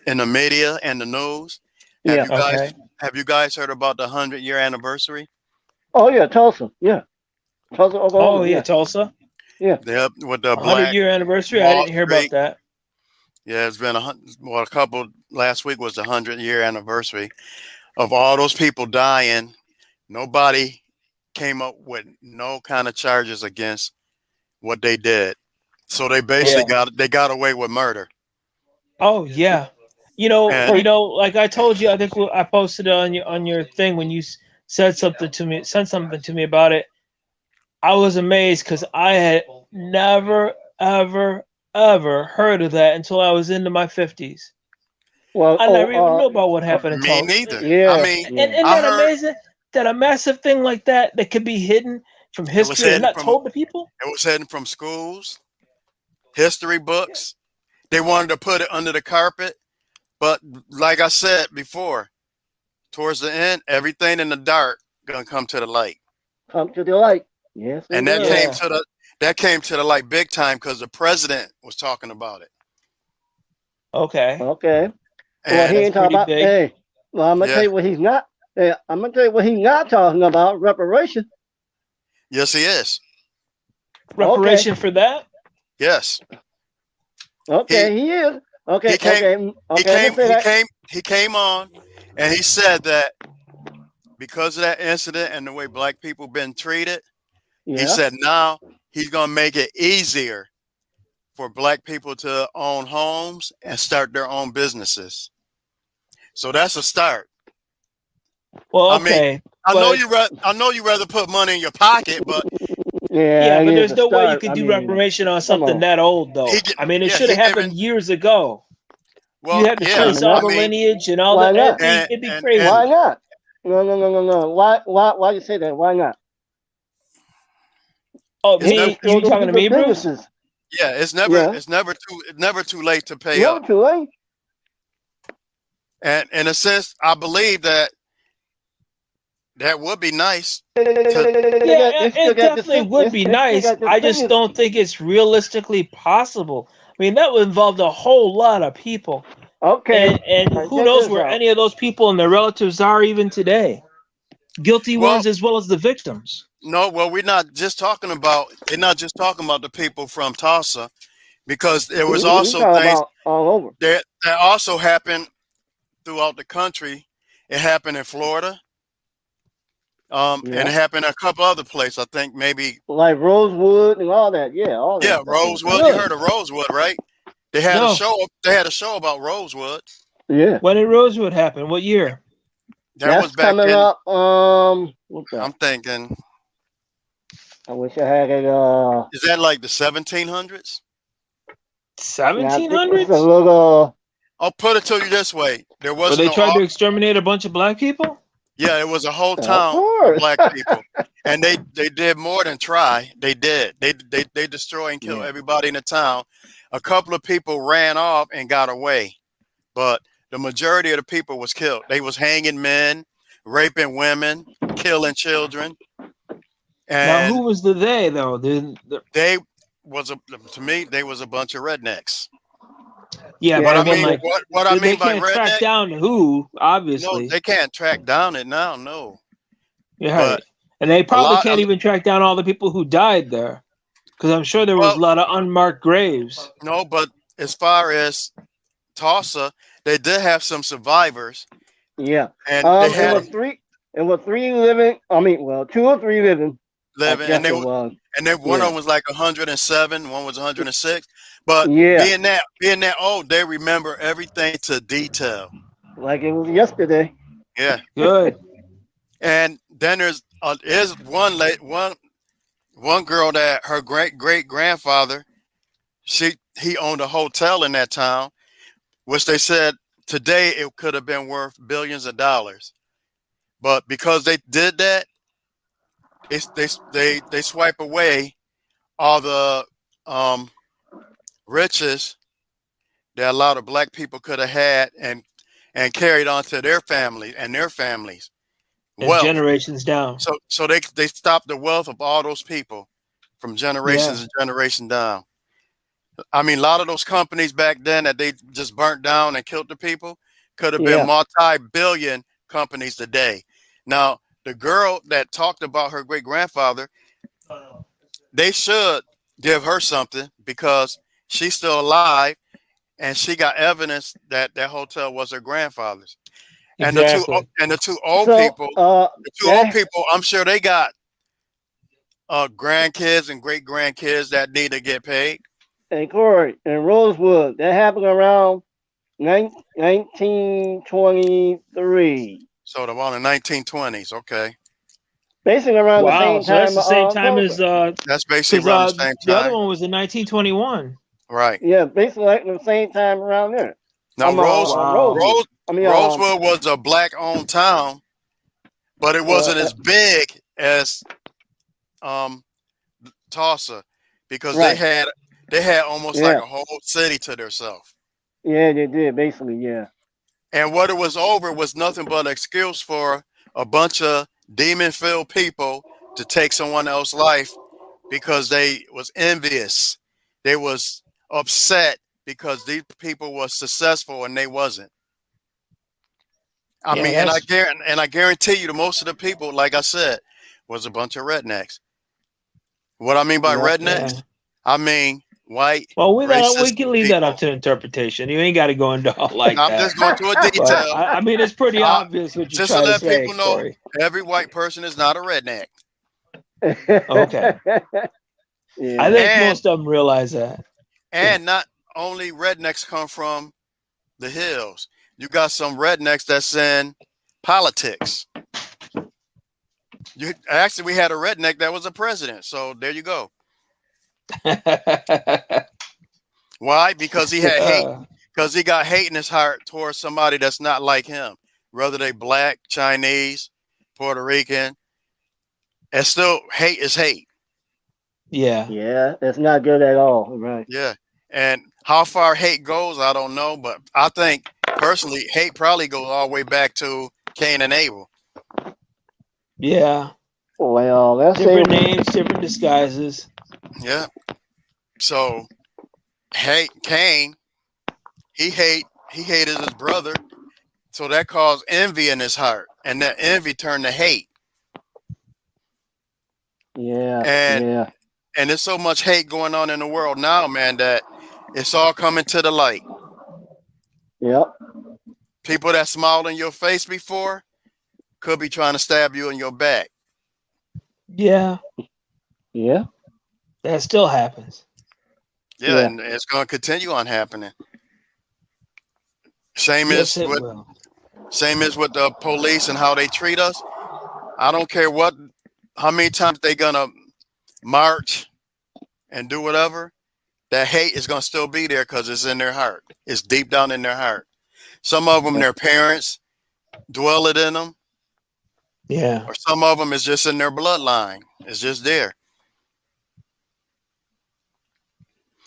in the media and the news. Have Yeah. you guys Okay. have you guys heard about the 100-year anniversary? Oh yeah, Tulsa. Yeah. Tulsa, Oklahoma. Oh yeah, Tulsa, Yep, with the 100 Black year anniversary. I Wall didn't hear about Street. that. Yeah, it's been a couple. Last week was the 100-year anniversary of all those people dying. Nobody came up with no kind of charges against what they did. So they basically Yeah. got away with murder. Oh yeah. And Like I told you, I think I posted it on your thing when you said something to me, sent something to me about it. I was amazed because I had never, ever, ever heard of that until I was into my 50s. Well, I never even knew about what happened in me Tulsa. neither. I yeah, mean, And yeah. isn't I that heard amazing that a massive thing like that could be hidden from it was history and heading not from told to people? schools, history books. They wanted to put it under the carpet, but like I said before, towards the end, everything in the dark gonna come to the light. Come to the light. Yes, it And that will. came to the light big time because the president was talking about it. Okay. Okay. Well, And he That's ain't talking pretty about. big. Hey, well, I'm gonna yeah, tell you what he's not. Hey, I'm gonna tell you what he's not talking about. Reparation. yes, he is. Reparation for that? Yes, Okay, he is. Okay, he came. okay, He okay. I'm came. gonna say He that. came. He came on, and he said that because of that incident and the way black people been treated, he Yeah. said now he's gonna make it easier for black people to own homes and start their own businesses. So that's a start. Well, I mean, okay. But I know you rather put money in your pocket, but Yeah, yeah, he but is there's a no way you start. could I do mean, reparation on come something on. that old, though. I mean, it should have he happened given years ago. You well, have to I yeah. trace mean, all I the mean, lineage and all why that. not? It'd be and crazy. Why not? No. Why you say that? Why not? Oh, it's never me? You Those talking to people me, Bruce? businesses. yeah, Yeah. it's never too late to pay Never up. too late. And in a sense, I believe that would be nice to Yeah, They still it got the definitely would be they still nice. got the I just seniors. don't think it's realistically possible. I mean, that would involve a whole lot of people, Okay. and Now who check knows this where out. any of those people and their relatives are even today. Guilty well, ones as well as the victims. no, well, they're not just talking about the people from Tulsa, because there was We also talking things about all over. that also happened throughout the country. It happened in Florida. And Yeah. it happened a couple other places. I think maybe Like Rosewood and all that. Yeah, all that. yeah, stuff. Rosewood. You Really? heard of Rosewood, right? They had a No. show. They had a show about Rosewood. Yeah. When did Rosewood happen? What year? That was That's back coming in. up. What's that? I'm thinking, I wish I had it. is that like the 1700s? Now, I think it's 1700s? a little. I'll put it to you this way: there Where wasn't they no. tried to exterminate a bunch of black people? Yeah, it was a whole Of town of course. black people, and they did more than try. They did. They destroyed and killed Yeah. everybody in the town. A couple of people ran off and got away, but the majority of the people was killed. They was hanging men, raping women, killing children, Now, who and was the they though? they was a to me they was a bunch of rednecks. Yeah, Yeah, What but I I mean, mean, like, what I they mean by can't track redneck? down who, No, obviously. they can't track down it now. No, Yeah, but right. And they probably lot- can't even track down all the people who died there, because I'm sure there was well, a lot of unmarked graves. no, but as far as Tulsa, they did have some survivors, Yeah. and they It had was three. It was three living. I mean, well, two or three living. living, I and guess they it was. and then one Yeah. of them was like 107, one was 106. But Yeah. being that old, they remember everything to detail. Like it was yesterday. Yeah, Good. and then is one girl that her great grandfather he owned a hotel in that town, which they said today it could have been worth billions of dollars, but because they did that, they swipe away all the riches that a lot of black people could have had and carried on to their family and their families And wealth. generations down. So they stopped the wealth of all those people from generations and generation down. I mean, a lot of those companies back then that they just burnt down and killed the people could have been Yeah. multi-billion companies today. Now, the girl that talked about her great grandfather, they should give her something because she's still alive and she got evidence that that hotel was her grandfather's. And Exactly. the two old So, people, I'm sure they got grandkids and great grandkids that need to get paid. and Corey and Rosewood, that happened around 1923. So the one in the 1920s, okay, Basically around the Wow. same So time. that's the same time as that's basically because around the same the other time, one was in 1921. right? Yeah, basically like the same time around there. Now Wow. Rosewood. I mean, Rosewood was a black-owned town, but it wasn't as big as Tulsa because Right. they had almost like a whole city to themselves. Yeah, they did basically. Yeah. And what it was over was nothing but an excuse for a bunch of demon-filled people to take someone else's life because they was envious. They was upset because these people were successful and they wasn't. I Yeah, mean, and I guarantee you, the most of the people, like I said, was a bunch of rednecks. What I mean by rednecks, I mean white. Well, we racist can leave that up people. to interpretation. You ain't got to go into all like I'm that. just going to a But, detail. I mean, it's pretty obvious what you're Just to trying to let say, people know, Corey. every white person is not a redneck. Okay. Yeah. I think And- most of them realize that. And not only rednecks come from the hills. You got some rednecks that's in politics. Actually, we had a redneck that was a president. So there you go. Why? Because he had hate. Because he got hate in his heart towards somebody that's not like him, whether they black, Chinese, Puerto Rican. And still, hate is hate. Yeah. Yeah, it's not good at all. Right. Yeah. And how far hate goes, I don't know. But I think, personally, hate probably goes all the way back to Cain and Abel. Yeah. Well, that's Different names, different disguises. Yeah. So, Cain, he hated his brother. So that caused envy in his heart. And that envy turned to hate. Yeah. And there's so much hate going on in the world now, man, that it's all coming to the light. Yep. People that smiled in your face before could be trying to stab you in your back. Yeah, Yeah. that still happens. Yeah, Yeah. and it's going to continue on happening. Same Yes, as it with will. the police and how they treat us. I don't care how many times they gonna march and do whatever. That hate is gonna still be there because it's in their heart. It's deep down in their heart. Some of them, their parents dwell it in them, Yeah. or some of them is just in their bloodline. It's just there.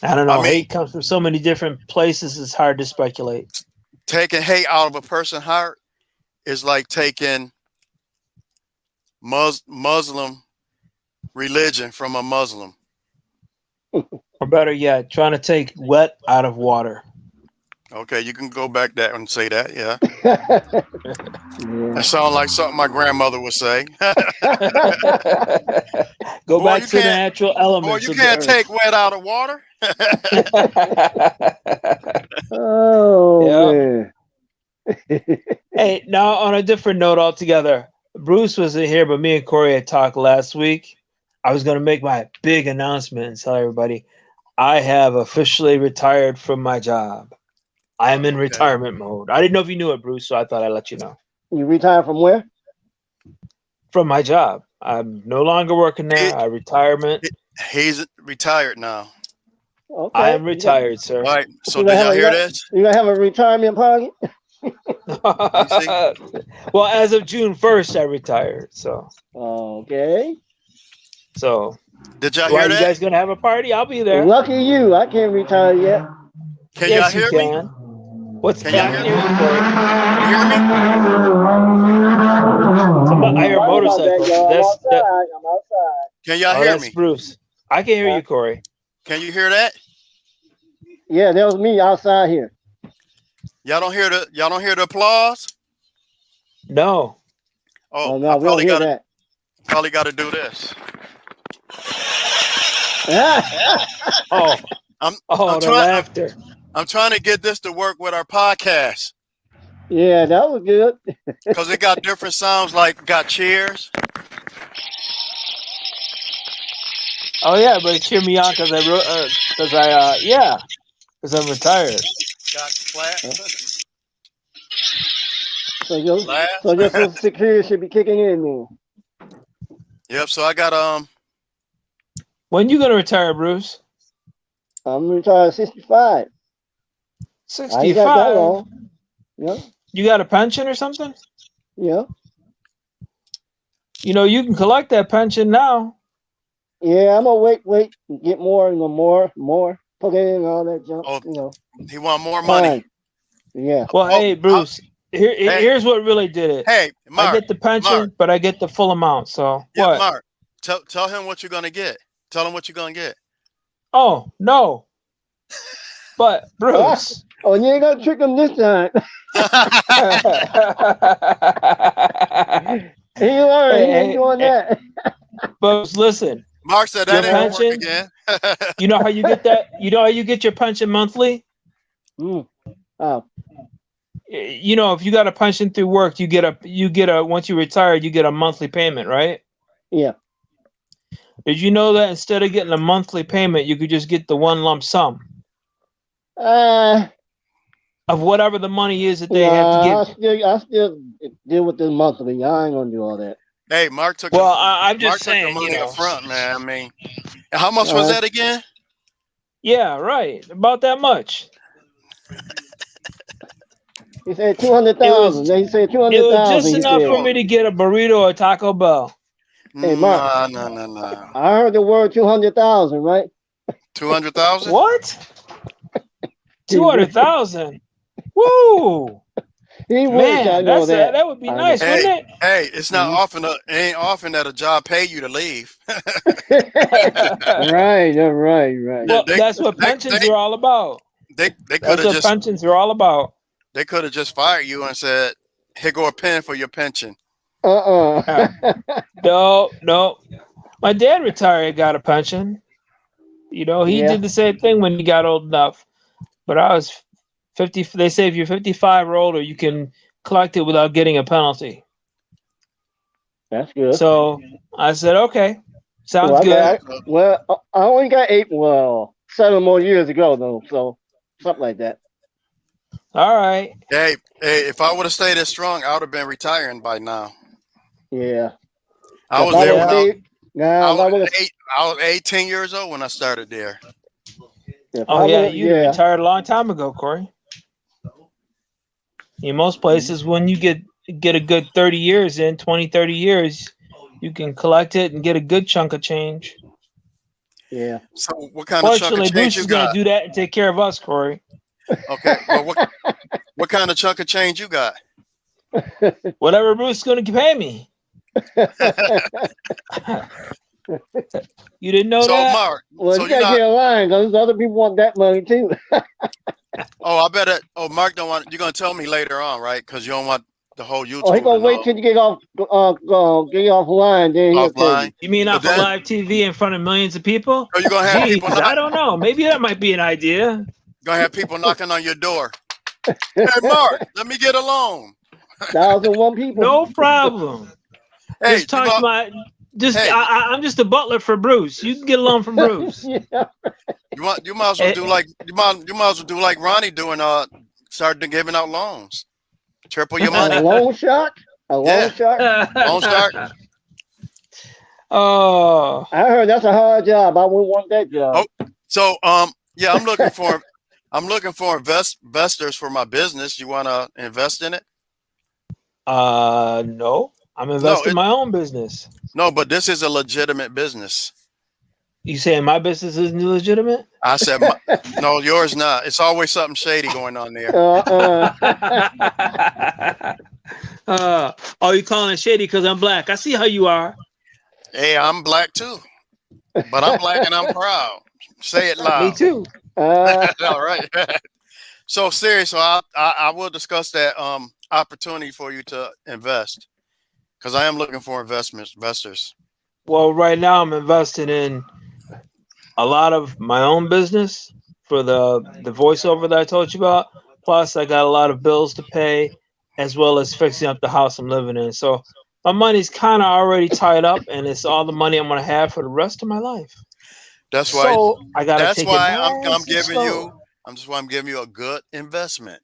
I don't I know. mean, Hate comes from so many different places. It's hard to speculate. taking hate out of a person's heart is like taking Muslim religion from a Muslim. Or better yet, trying to take wet out of water. Okay, you can go back that and say that. Yeah, Yeah. that sounds like something my grandmother would say. Go Boy, back you to the can't- natural Boy, elements. you of can't the take wet out of water. Oh man. Hey, now on a different note altogether, Bruce wasn't here, but me and Corey had talked last week. I was going to make my big announcement and tell everybody I have officially retired from my job. I am in Okay. retirement mode. I didn't know if you knew it, Bruce, so I thought I'd let you know. You retired from where? From my job. I'm no longer working there. I retirement. He's retired now. Okay. I am retired, sir. All right. So You did gonna y'all have a hear re- this? You gonna have a retirement party? Well, as of June 1st, I retired. Okay. Did y'all Why hear you that? guys gonna have a party? I'll be there. Lucky you. I can't retire yet. Can Yes, y'all you hear me? can. What's Can that? y'all I hear can me? hear you, Corey. I hear a Sorry about that, motorcycle. y'all. I'm That's that. outside. I'm outside. Can y'all Oh, hear that's me? Bruce. I can hear you, Corey. Can you hear that? Yeah, that was me outside here. Y'all don't hear the applause? No. Oh, Oh no, I we don't hear that. probably got to do this. Oh. I'm The trying. laughter. I'm trying to get this to work with our podcast Yeah, that was good. because it got different sounds. Like got cheers. Oh yeah, but cheer me on because I'm retired. Got clap. So your Laugh. Social Security should be kicking in now. Yep. So I got When you gonna retire, Bruce? I'm retired 65. I ain't got that 65. long. Yeah, You got a pension or something? yeah. You know you can collect that pension now. Yeah, I'm gonna wait, and get more and more, put it in all that junk. Oh, You know, he want more money. time. Yeah. Well, Oh, hey, Bruce. Here's what really did it. Hey, Mark. I get the pension, Mark. but I get the full amount. So Yeah, what? Mark. Tell him what you're gonna get. Tell him what you're gonna get. Oh no. But Bruce. Oh, you ain't gonna trick him this time. He learned. He ain't doing that. But listen, Mark said Your that ain't gonna work pension? again. you know how you get that? You know how you get your pension monthly? Mm. Oh, You know, if you got a pension through work, you get a once you retire, you get a monthly payment, right? yeah. Did you know that instead of getting a monthly payment, you could just get the one lump sum of whatever the money is that they have to give? I still deal with this monthly. I ain't gonna do all that. Hey, Mark took. Well, I'm just Mark saying, took the money you know. up front, man. I mean, and how much was that again? Yeah, right. About that much. He said 200,000. He said It was 200,000. just He enough said. for me to get a burrito at Taco Bell. Hey, Mark. No. I heard the word 200,000, right? 200,000. What? 200,000. Woo! He wish I Man, know that. that would be nice, Hey, wouldn't it? hey, it's not Mhm. often. It ain't often that a job pay you to leave. Right. Well, They- that's what pensions are all about. They could That's have what just pensions are all about. they could have just fired you and said, "Here go a pen for your pension." No. My dad retired, got a pension. You know, he Yeah. did the same thing when he got old enough. But I was 50. They say if you're 55 or older, you can collect it without getting a penalty. That's good. So I said, okay, sounds Well, good. I only got 7 more years to go though, so something like that. All right. Hey, if I would have stayed as strong, I would have been retiring by now. Yeah. I If was I there would when have stayed, I nah, if was I would have, I was 18 years old when I started there. if Oh I yeah, would, you'd have yeah, retired a long time ago, Corey. In most places, when you get a good 30 years in, 20, 30 years, you can collect it and get a good chunk of change. yeah. So what kind of chunk of Fortunately, change Bruce you is going to got? do that and take care of us, Corey. Okay, well what kind of chunk of change you got? Whatever Bruce is going to pay me. You didn't know So that? Mark, Well, so you you're gotta not. get in line because other people want that money too. Oh, I bet it. Oh, Mark don't want. You're gonna tell me later on, right? Because you don't want the whole Oh, he YouTube to gonna wait know till you get off, get off the line, then he'll tell offline. you. You mean But off of then, live TV in front of millions of people? so you're gonna have people Geez, I knock. don't know. Maybe that might be an idea. Gonna have people knocking on your door. Hey, Mark, let me get a loan. 1,001 people. No problem. Hey, Just talk to my. hey, I'm just a butler for Bruce. You can get a loan from Bruce. Yeah. you might as well do like you might as well do like Ronnie doing. Start giving out loans. Triple your A money. loan shark? A loan Yeah, shark? loan shark. Oh, I heard that's a hard job. I wouldn't want that job. Oh, so yeah, I'm looking for investors for my business. You want to invest in it? no. I'm investing in my own business. No, but this is a legitimate business. You saying my business isn't legitimate? I said, no, yours not. It's always something shady going on there. Oh, you calling it shady because I'm black? I see how you are. Hey, I'm black too, but I'm black and I'm proud. Say it loud. Me too. All right. So serious. So I will discuss that opportunity for you to invest because I am looking for investors. Well, right now I'm invested in a lot of my own business for the voiceover that I told you about. Plus, I got a lot of bills to pay, as well as fixing up the house I'm living in. So my money's kind of already tied up, and it's all the money I'm gonna have for the rest of my life. That's why. So I gotta That's take why it I'm nice and giving slow. you. I'm giving you a good investment.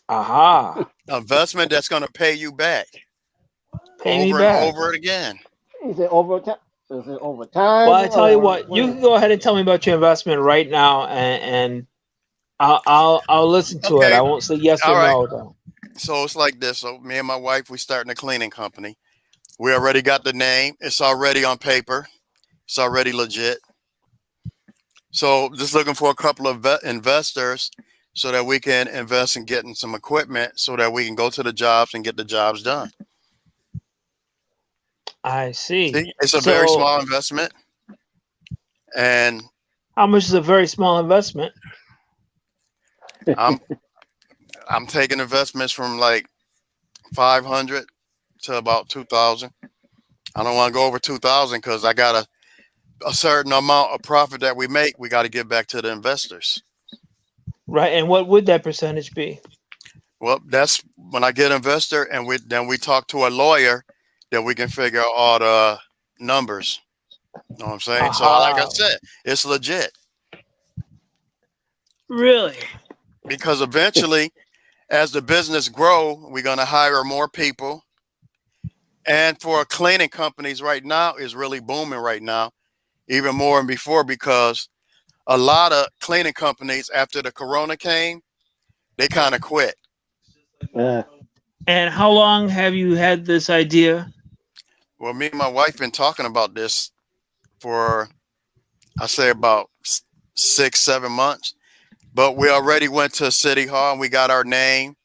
Aha! Investment that's going to pay you back Pay me over back. and over again. Is it overtime? Is it overtime? Well, I tell you what, you what can go ahead and tell me about your investment right now, and I'll listen to it. Okay. I won't say yes All or right. no though. So it's like this. So me and my wife, we starting a cleaning company. We already got the name. It's already on paper. It's already legit. So just looking for a couple of investors so that we can invest in getting some equipment so that we can go to the jobs and get the jobs done. I see. See, it's a very small investment. And how much is a very small investment? I'm taking investments from like 500 to about 2,000. I don't want to go over 2,000 because I got a certain amount of profit that we make. We got to give back to the investors. Right, and what would that percentage be? Well, that's when I get an investor, and we talk to a lawyer that we can figure out all the numbers. You know what I'm saying? So, like I said, it's legit. Really? Because eventually, as the business grow, we're gonna hire more people. And for cleaning companies right now is really booming right now, even more than before, because a lot of cleaning companies after the corona came, they kind of quit. And how long have you had this idea? Well, me and my wife been talking about this for, I say, about 6-7 months. But we already went to City Hall and we got our name.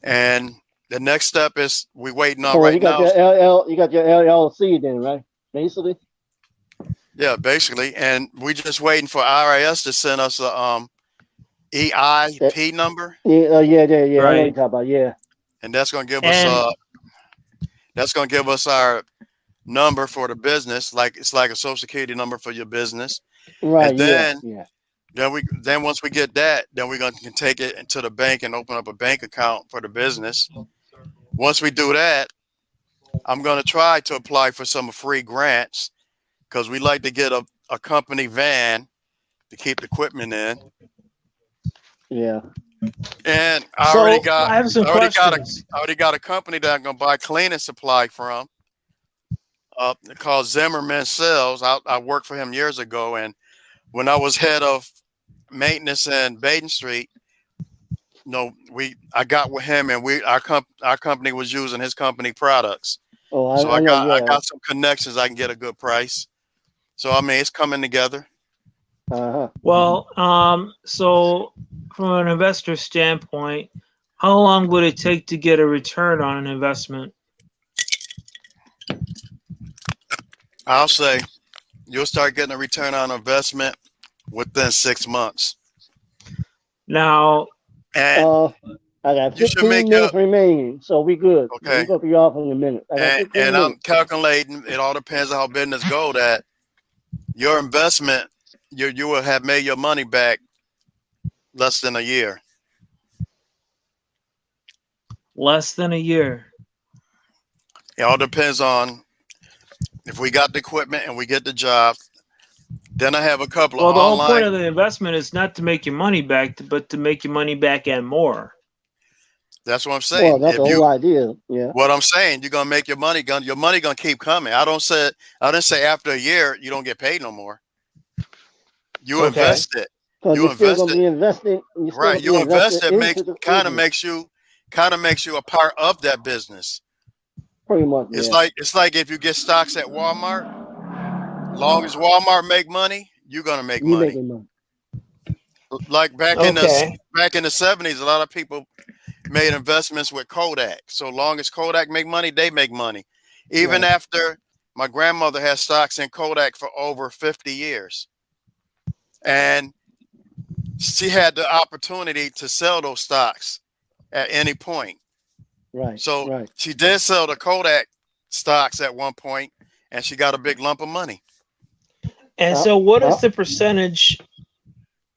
And the next step is we waiting on right now. You got your LLC then, right? Basically. Yeah, basically. And we just waiting for IRS to send us a EIP number. Yeah. Right. I know what you're talking about. Yeah. And that's gonna give us our number for the business. Like it's like a social security number for your business. Right. And then yeah. Then once we get that, then we're going to take it into the bank and open up a bank account for the business. Once we do that, I'm going to try to apply for some free grants because we like to get a company van to keep the equipment in. Yeah. And I So already got I have some questions. I already got a company that I'm going to buy cleaning supply from. Called Zimmerman Sales. I worked for him years ago, and when I was head of maintenance in Baden Street, I got with him, and our company was using his company products. Oh, So I know. I Yeah. got some connections. I can get a good price. So I mean, it's coming together. Well, so from an investor standpoint, how long would it take to get a return on an investment? I'll say you'll start getting a return on investment within 6 months. Now, And I got you should 15 make minutes remaining, so we good. Okay. We're gonna be off in a minute. I got and 15 I'm minutes. calculating. It all depends on how business go. That your investment, you will have made your money back less than a year. less than a year. It all depends on if we got the equipment and we get the job. Then I have a couple Well, of the whole point online. of the investment is not to make your money back, but to make your money back and more. That's what I'm Well, saying. that's the whole idea. Yeah. What I'm saying, you're gonna make your money. Your money gonna keep coming. I didn't say after a year you don't get paid no more. You Okay. invest it. Because You you're still invest gonna be investing. You're still Right. gonna You be invest it investing into the kind of business, makes you a part of that business. pretty much. It's Yeah. like if you get stocks at Walmart, long as Walmart make money, you're gonna make You money. making money. Like Okay. back in the 70s, a lot of people made investments with Kodak. So long as Kodak make money, they make money. Even Right. after my grandmother had stocks in Kodak for over 50 years. And she had the opportunity to sell those stocks at any point. Right. So Right. she did sell the Kodak stocks at one point, and she got a big lump of money. And so, what is the percentage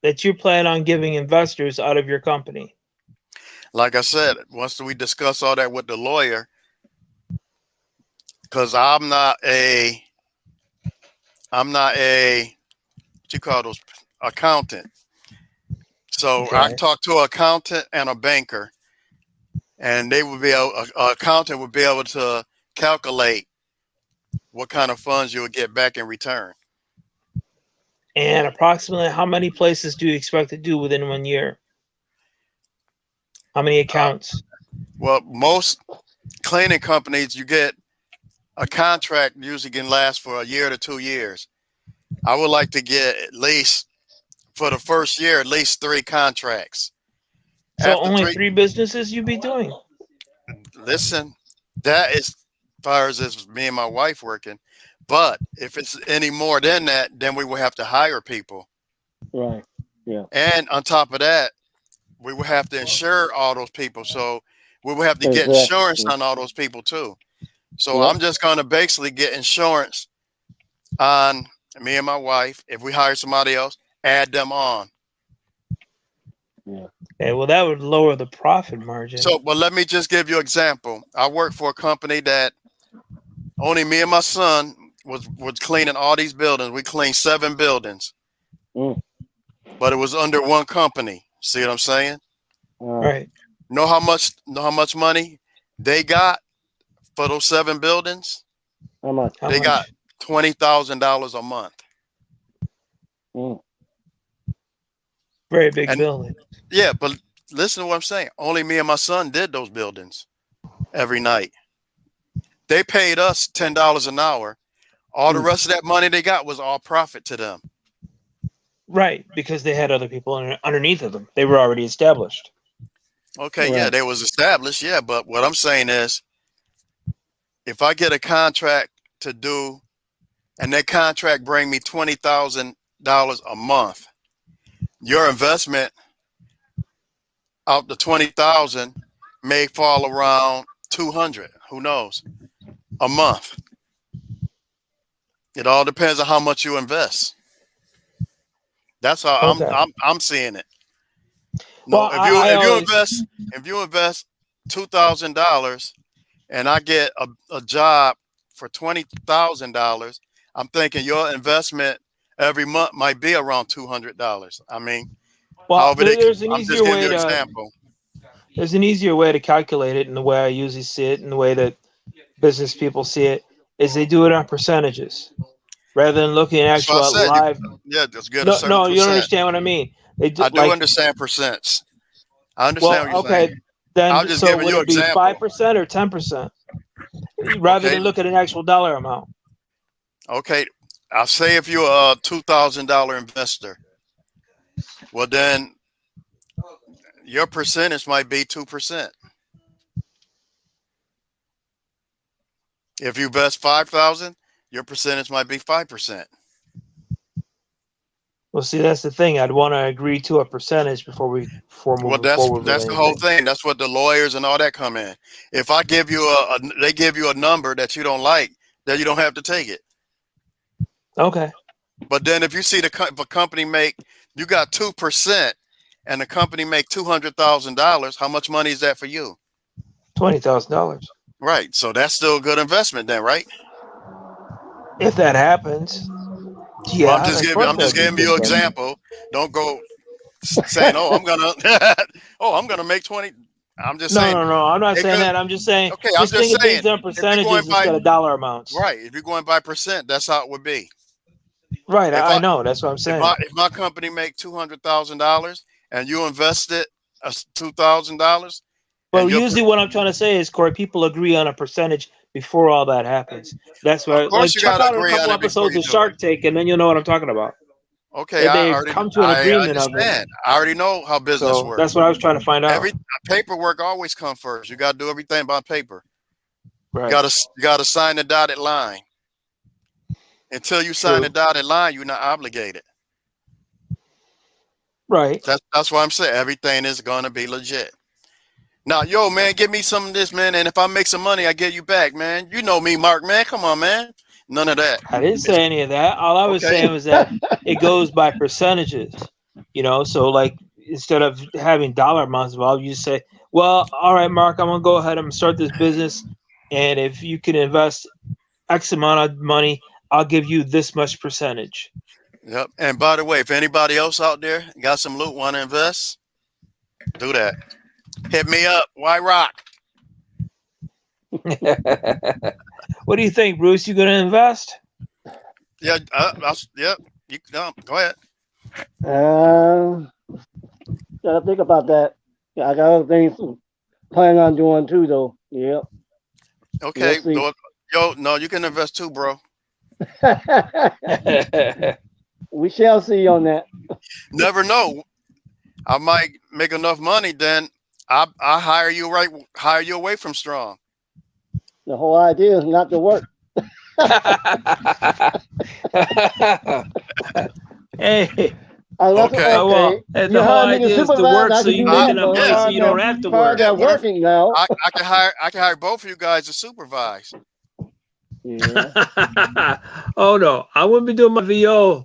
that you plan on giving investors out of your company? Like I said, once we discuss all that with the lawyer, because I'm not a what you call those, accountant. So Okay. I talked to an accountant and a banker, and they would be an accountant would be able to calculate what kind of funds you would get back in return. And approximately how many places do you expect to do within 1 year? How many accounts? Well, most cleaning companies, you get a contract usually can last for a year to 2 years. I would like to get at least for the first year, at least 3 contracts. So After only 3 businesses you'd be doing? Listen, that is as far as it's me and my wife working. But if it's any more than that, then we will have to hire people. Right. Yeah. And on top of that, we will have to insure all those people. So we will have to get Exactly. insurance on all those people too. So Yeah. I'm just going to basically get insurance on me and my wife. If we hire somebody else, add them on. Yeah. Okay, well, that would lower the profit margin. So, but let me just give you an example. I work for a company that only me and my son was cleaning all these buildings. We cleaned 7 buildings, but it was under one company. See what I'm saying? Right. Know how much money they got for those 7 buildings? How much? How They much? got $20,000 a month. Very big And- building. Yeah, but listen to what I'm saying. Only me and my son did those buildings every night. They paid us $10 an hour. All the rest of that money they got was all profit to them. Right, because they had other people underneath of them. They were already established. Okay, yeah, Right. they was established, yeah, but what I'm saying is if I get a contract to do and that contract bring me $20,000 a month, your investment out the 20,000 may fall around 200, who knows, a month. It all depends on how much you invest. That's how Okay. I'm seeing it. No, Well, I always- if you invest $2,000 and I get a job for $20,000, I'm thinking your investment every month might be around $200. I mean, Well, however they, there's an I'm just easier giving way you an to example. calculate it, and the way I usually see it, and the way that business people see it, is they do it on percentages rather than looking at That's what I actual said. live. Yeah, just get a No, certain no, you don't percent. understand what I mean. They do I do like, understand percents. I well, understand what you're okay, saying. I'm then just so giving would you it an be example. 5% or 10%, rather Okay. than look at an actual dollar amount? Okay. I'll say if you're a $2,000 investor, well, then your percentage might be 2%. If you invest 5,000, your percentage might be 5%. Well, see, that's the thing. I'd want to agree to a percentage before Well, moving forward with that's the whole anything. thing. That's what the lawyers and all that come in. If I give you they give you a number that you don't like, then you don't have to take it. Okay. But then if you see if a company you got 2% and the company make $200,000, how much money is that for you? $20,000. Right. So that's still a good investment then, right? If that happens, Well, yeah, I'm course just that'd be a giving good you an investment. example. Don't go saying, "Oh, I'm gonna make 20." I'm just saying No. I'm not it saying could. that. I'm just saying, Okay, I'm just think just of things saying on if you're going percentages by instead of dollar amounts. right, if you're going by percent, that's how it would be. Right. If I I know. That's what I'm saying. if my company make $200,000 and you invested $2,000 and Well, usually what I'm trying to say is, Corey, people agree on a percentage before all that happens. That's of why, course like, you check got to out a agree on couple it before episodes you of do it. Shark Tank, and then you'll know what I'm talking about. Okay, They've come to an I agreement of it. understand. I already know how business So works. that's what I was trying to find out. Every paperwork always come first. You got to do everything by paper. Right. You got to sign the dotted line. Until you sign True. the dotted line, you're not obligated. Right. That's why I'm saying everything is gonna be legit. Now, yo, man, give me some of this, man, and if I make some money, I get you back, man. You know me, Mark, man. Come on, man. None of that. I didn't say any of that. All I was Okay. saying was that it goes by percentages. So like instead of having dollar amounts involved, you just say, well, all right, Mark, I'm gonna go ahead and start this business, and if you can invest X amount of money, I'll give you this much percentage. Yep. And by the way, if anybody else out there got some loot, want to invest, do that. Hit me up. Why rock? What do you think, Bruce? You gonna invest? Yeah. Yep. You go ahead. Gotta think about that. Yeah, I got other things to plan on doing too, though. Yep. Okay. We'll see. Yo, no, you can invest too, bro. We shall see on that. Never know. I might make enough money, then I hire you away from Strong. The whole idea is not to work. Hey. Okay. Well, the whole idea is to work so you make enough money so you don't have to work. They're working now. I can hire both of you guys to supervise. Yeah. Oh no, I wouldn't be doing my VO,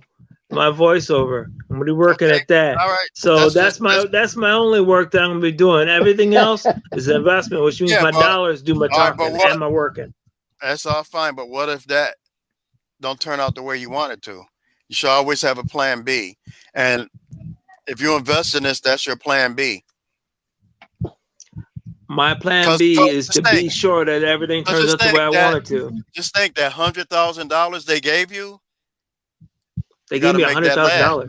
my voiceover. I'm gonna be working at that. All right. So that's my only work that I'm gonna be doing. Everything else is investment, which means my dollars do my talking and my working. That's all fine, but what if that don't turn out the way you want it to? You should always have a plan B. And if you invest in this, that's your plan B. My plan B is to be sure that everything turns out the way I want it to. Just think that $100,000 they gave you. They gave me $100,000.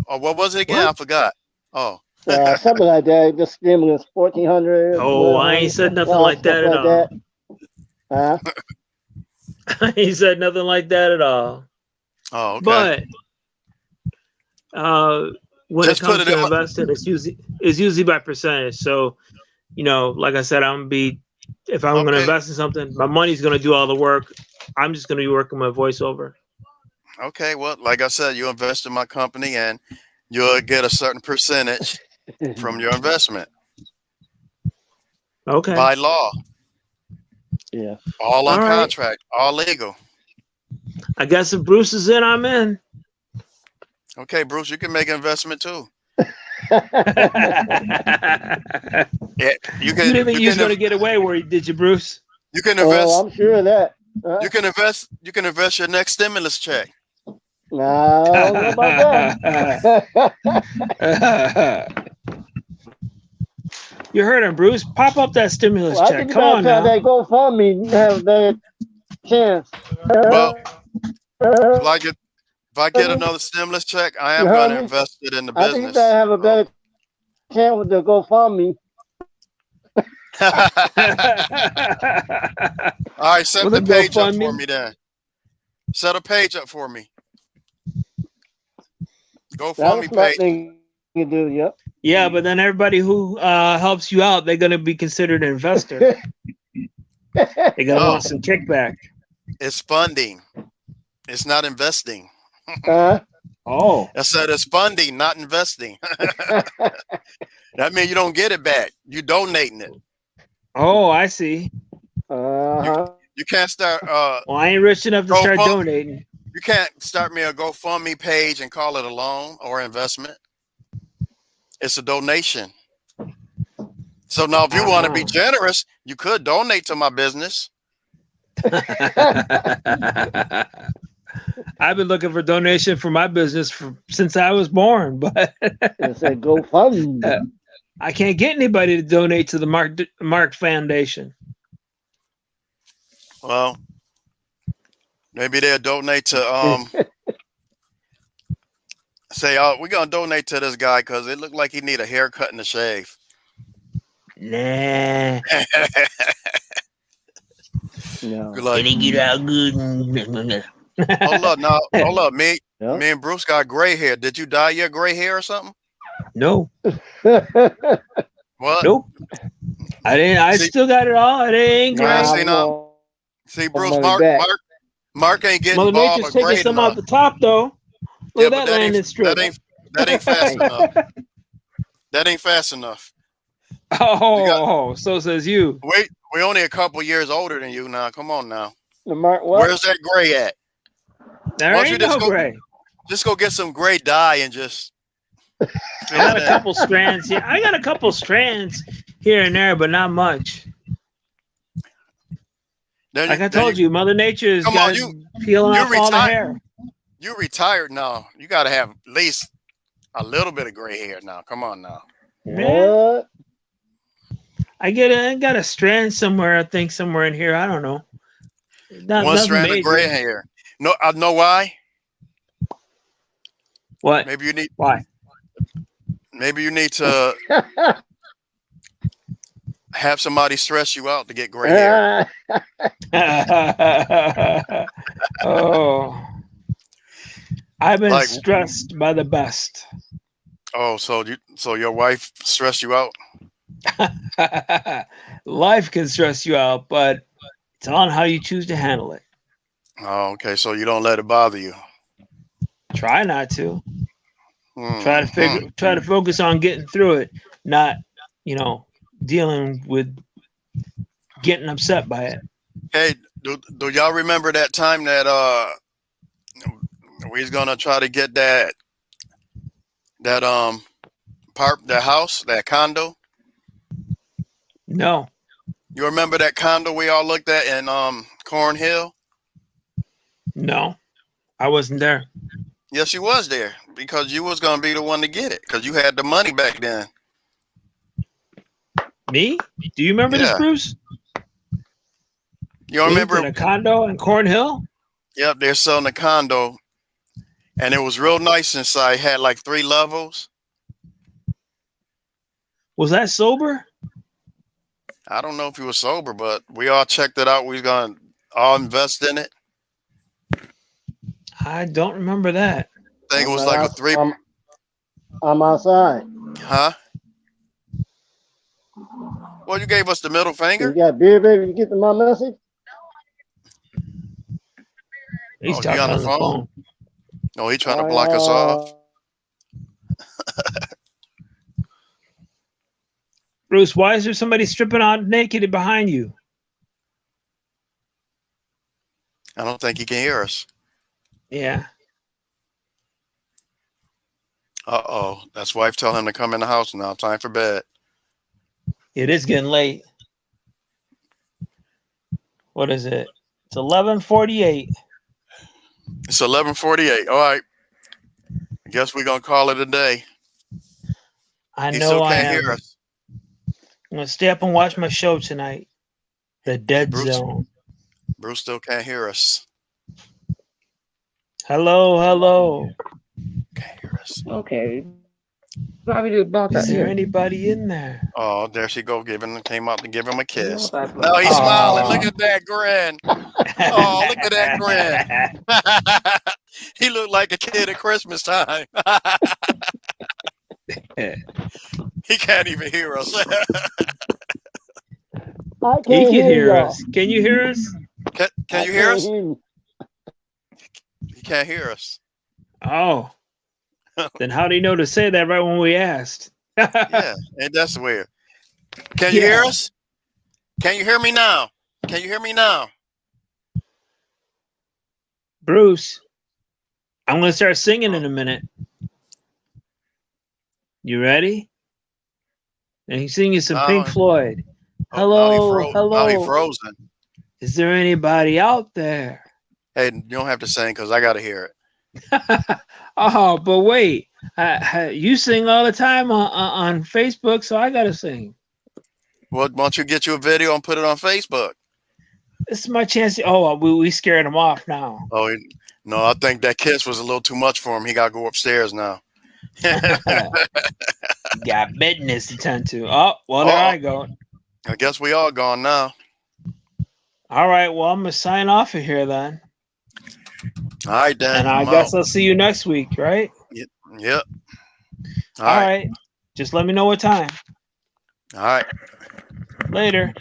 What was it again? I forgot. Oh. Something like that. Just stimulus, 1,400. Oh, I ain't said nothing like that at all. Huh? I ain't said nothing like that at all. Oh, okay. But when it comes to investing, it's usually by percentage. So, like I said, if I'm going to invest in something, my money's going to do all the work. I'm just going to be working my voiceover. Okay, well, like I said, you invest in my company and you'll get a certain percentage from your investment. Okay. By law. Yeah. All on contract, all legal. I guess if Bruce is in, I'm in. Okay, Bruce, you can make an investment too. Yeah, You didn't think you was can gonna get away where did you, Bruce? you can Oh, invest I'm sure of that. you can invest your next stimulus check. Nah, I don't know about that. You heard him, Bruce. Pop up that stimulus Well, I check. think you Come better on try now. that GoFundMe. You have that chance. Well, if You I get if I get another stimulus check, I am heard going to me? invest it in the I think you better business. have a better chance with the GoFundMe. All right, set With a the page up for GoFundMe. me then. Set a page up for me. That's a GoFundMe smart page. thing you do. Yep. Yeah, but then everybody who helps you out, they're gonna be considered an investor. They're gonna No, want some kickback. it's funding. It's not investing. Oh. I said it's funding, not investing. That means you don't get it back. You donating it. Oh, I see. You can't start Well, I ain't rich enough to start GoFund- donating. you can't start me a GoFundMe page and call it a loan or investment. It's a donation. So now if you want to be generous, you could donate to my business. I've been looking for donation for my business since I was born, but It said GoFundMe. I can't get anybody to donate to the Mark Foundation. Well, maybe they'll donate to say, oh, we're gonna donate to this guy because it looked like he need a haircut and a shave. Nah. No. Like, Did it get out good? hold up, now, hold up, me Yep. and Bruce got gray hair. Did you dye your gray hair or something? No. What? Nope. I didn't. I See- still got it all. It ain't Nah, gray. see now. See, Bruce, money back. Mark ain't getting Mother bald Nature's or taking gray some enough. off the top, though. Yeah, Look but at that landing strip. that ain't fast enough. That ain't fast enough. Oh, so says you. Wait, we're only a couple years older than you now. Come on now. The Mark what? Where's that gray at? There Why don't ain't you no gray. just go get some gray dye and just I got a couple strands here. I got a couple strands here and there, but not much. Like I told you, Mother Nature's Come on, got peeling off all the retired. hair. You retired now. You got to have at least a little bit of gray hair now. Come on now. What? I got a strand somewhere. I think somewhere in here. I don't know. One strand of gray hair. No, I know why. What? Maybe you need. Why? Maybe you need to have somebody stress you out to get gray hair. Oh, I've been Like- stressed by the best. Oh, so your wife stressed you out? Life can stress you out, but it's on how you choose to handle it. Oh, okay. So you don't let it bother you. Try not to. Hmm, Try to focus on getting through it, not, dealing with getting upset by it. Hey, do y'all remember that time that we was gonna try to get that house, that condo? No. You remember that condo we all looked at in Cornhill? No. I wasn't there. Yes, you was there because you was gonna be the one to get it because you had the money back then. Me? Do you remember this, Yeah. Bruce? You don't remember? In a condo in Cornhill? Yep, they're selling a condo, and it was real nice inside. It had like 3 levels. Was that sober? I don't know if you were sober, but we all checked it out. We was gonna all invest in it. I don't remember that. I think it was like a 3. I'm outside. Huh? Well, you gave us the middle You finger. got beer, baby? You get my message? He's Oh, talking you on on the the phone? phone. No, he trying to block us off. Bruce, why is there somebody stripping out naked behind you? I don't think he can hear us. Yeah. Uh-oh. That's wife telling him to come in the house now. Time for bed. It is getting late. What is it? It's 11:48. It's 11:48. All right. I guess we're going to call it a day. I He know still I can't am. hear us. I'm gonna stay up and watch my show tonight. The Dead Bruce. Zone. Bruce still can't hear us. Hello, hello. Can't hear us. Okay. Probably do about Is that there here. anybody in there? Oh, there she go. Came out to give him a kiss. Yeah, No, he's Aw. smiling. Look at that grin. Oh, look at that grin. He looked like a kid at Christmas time. He can't even hear us. I He can't can hear y'all. us. Can you hear us? Can you hear us? He can't hear us. Oh. Then how do you know to say that right when we asked? Yeah, and that's weird. Can you Yeah. hear us? Can you hear me now? Can you hear me now? Bruce, I'm gonna start singing in a minute. You ready? And he's singing some No. Pink Floyd. Oh, now he Hello, froze. Now he hello. frozen. Is there anybody out there? Hey, you don't have to sing because I got to hear it. Oh, but wait. You sing all the time on Facebook, so I gotta sing. Well, why don't you get you a video and put it on Facebook? This is my chance. We scared him off now. Oh, no, I think that kiss was a little too much for him. He got to go upstairs now. Got business to tend to. Oh, well, there I go. I guess we all gone now. All right, well, I'm gonna sign off of here then, All right, Dan. and I I'm guess out. I'll see you next week, right? Yep. All right. Just let me know what time. All right. Later.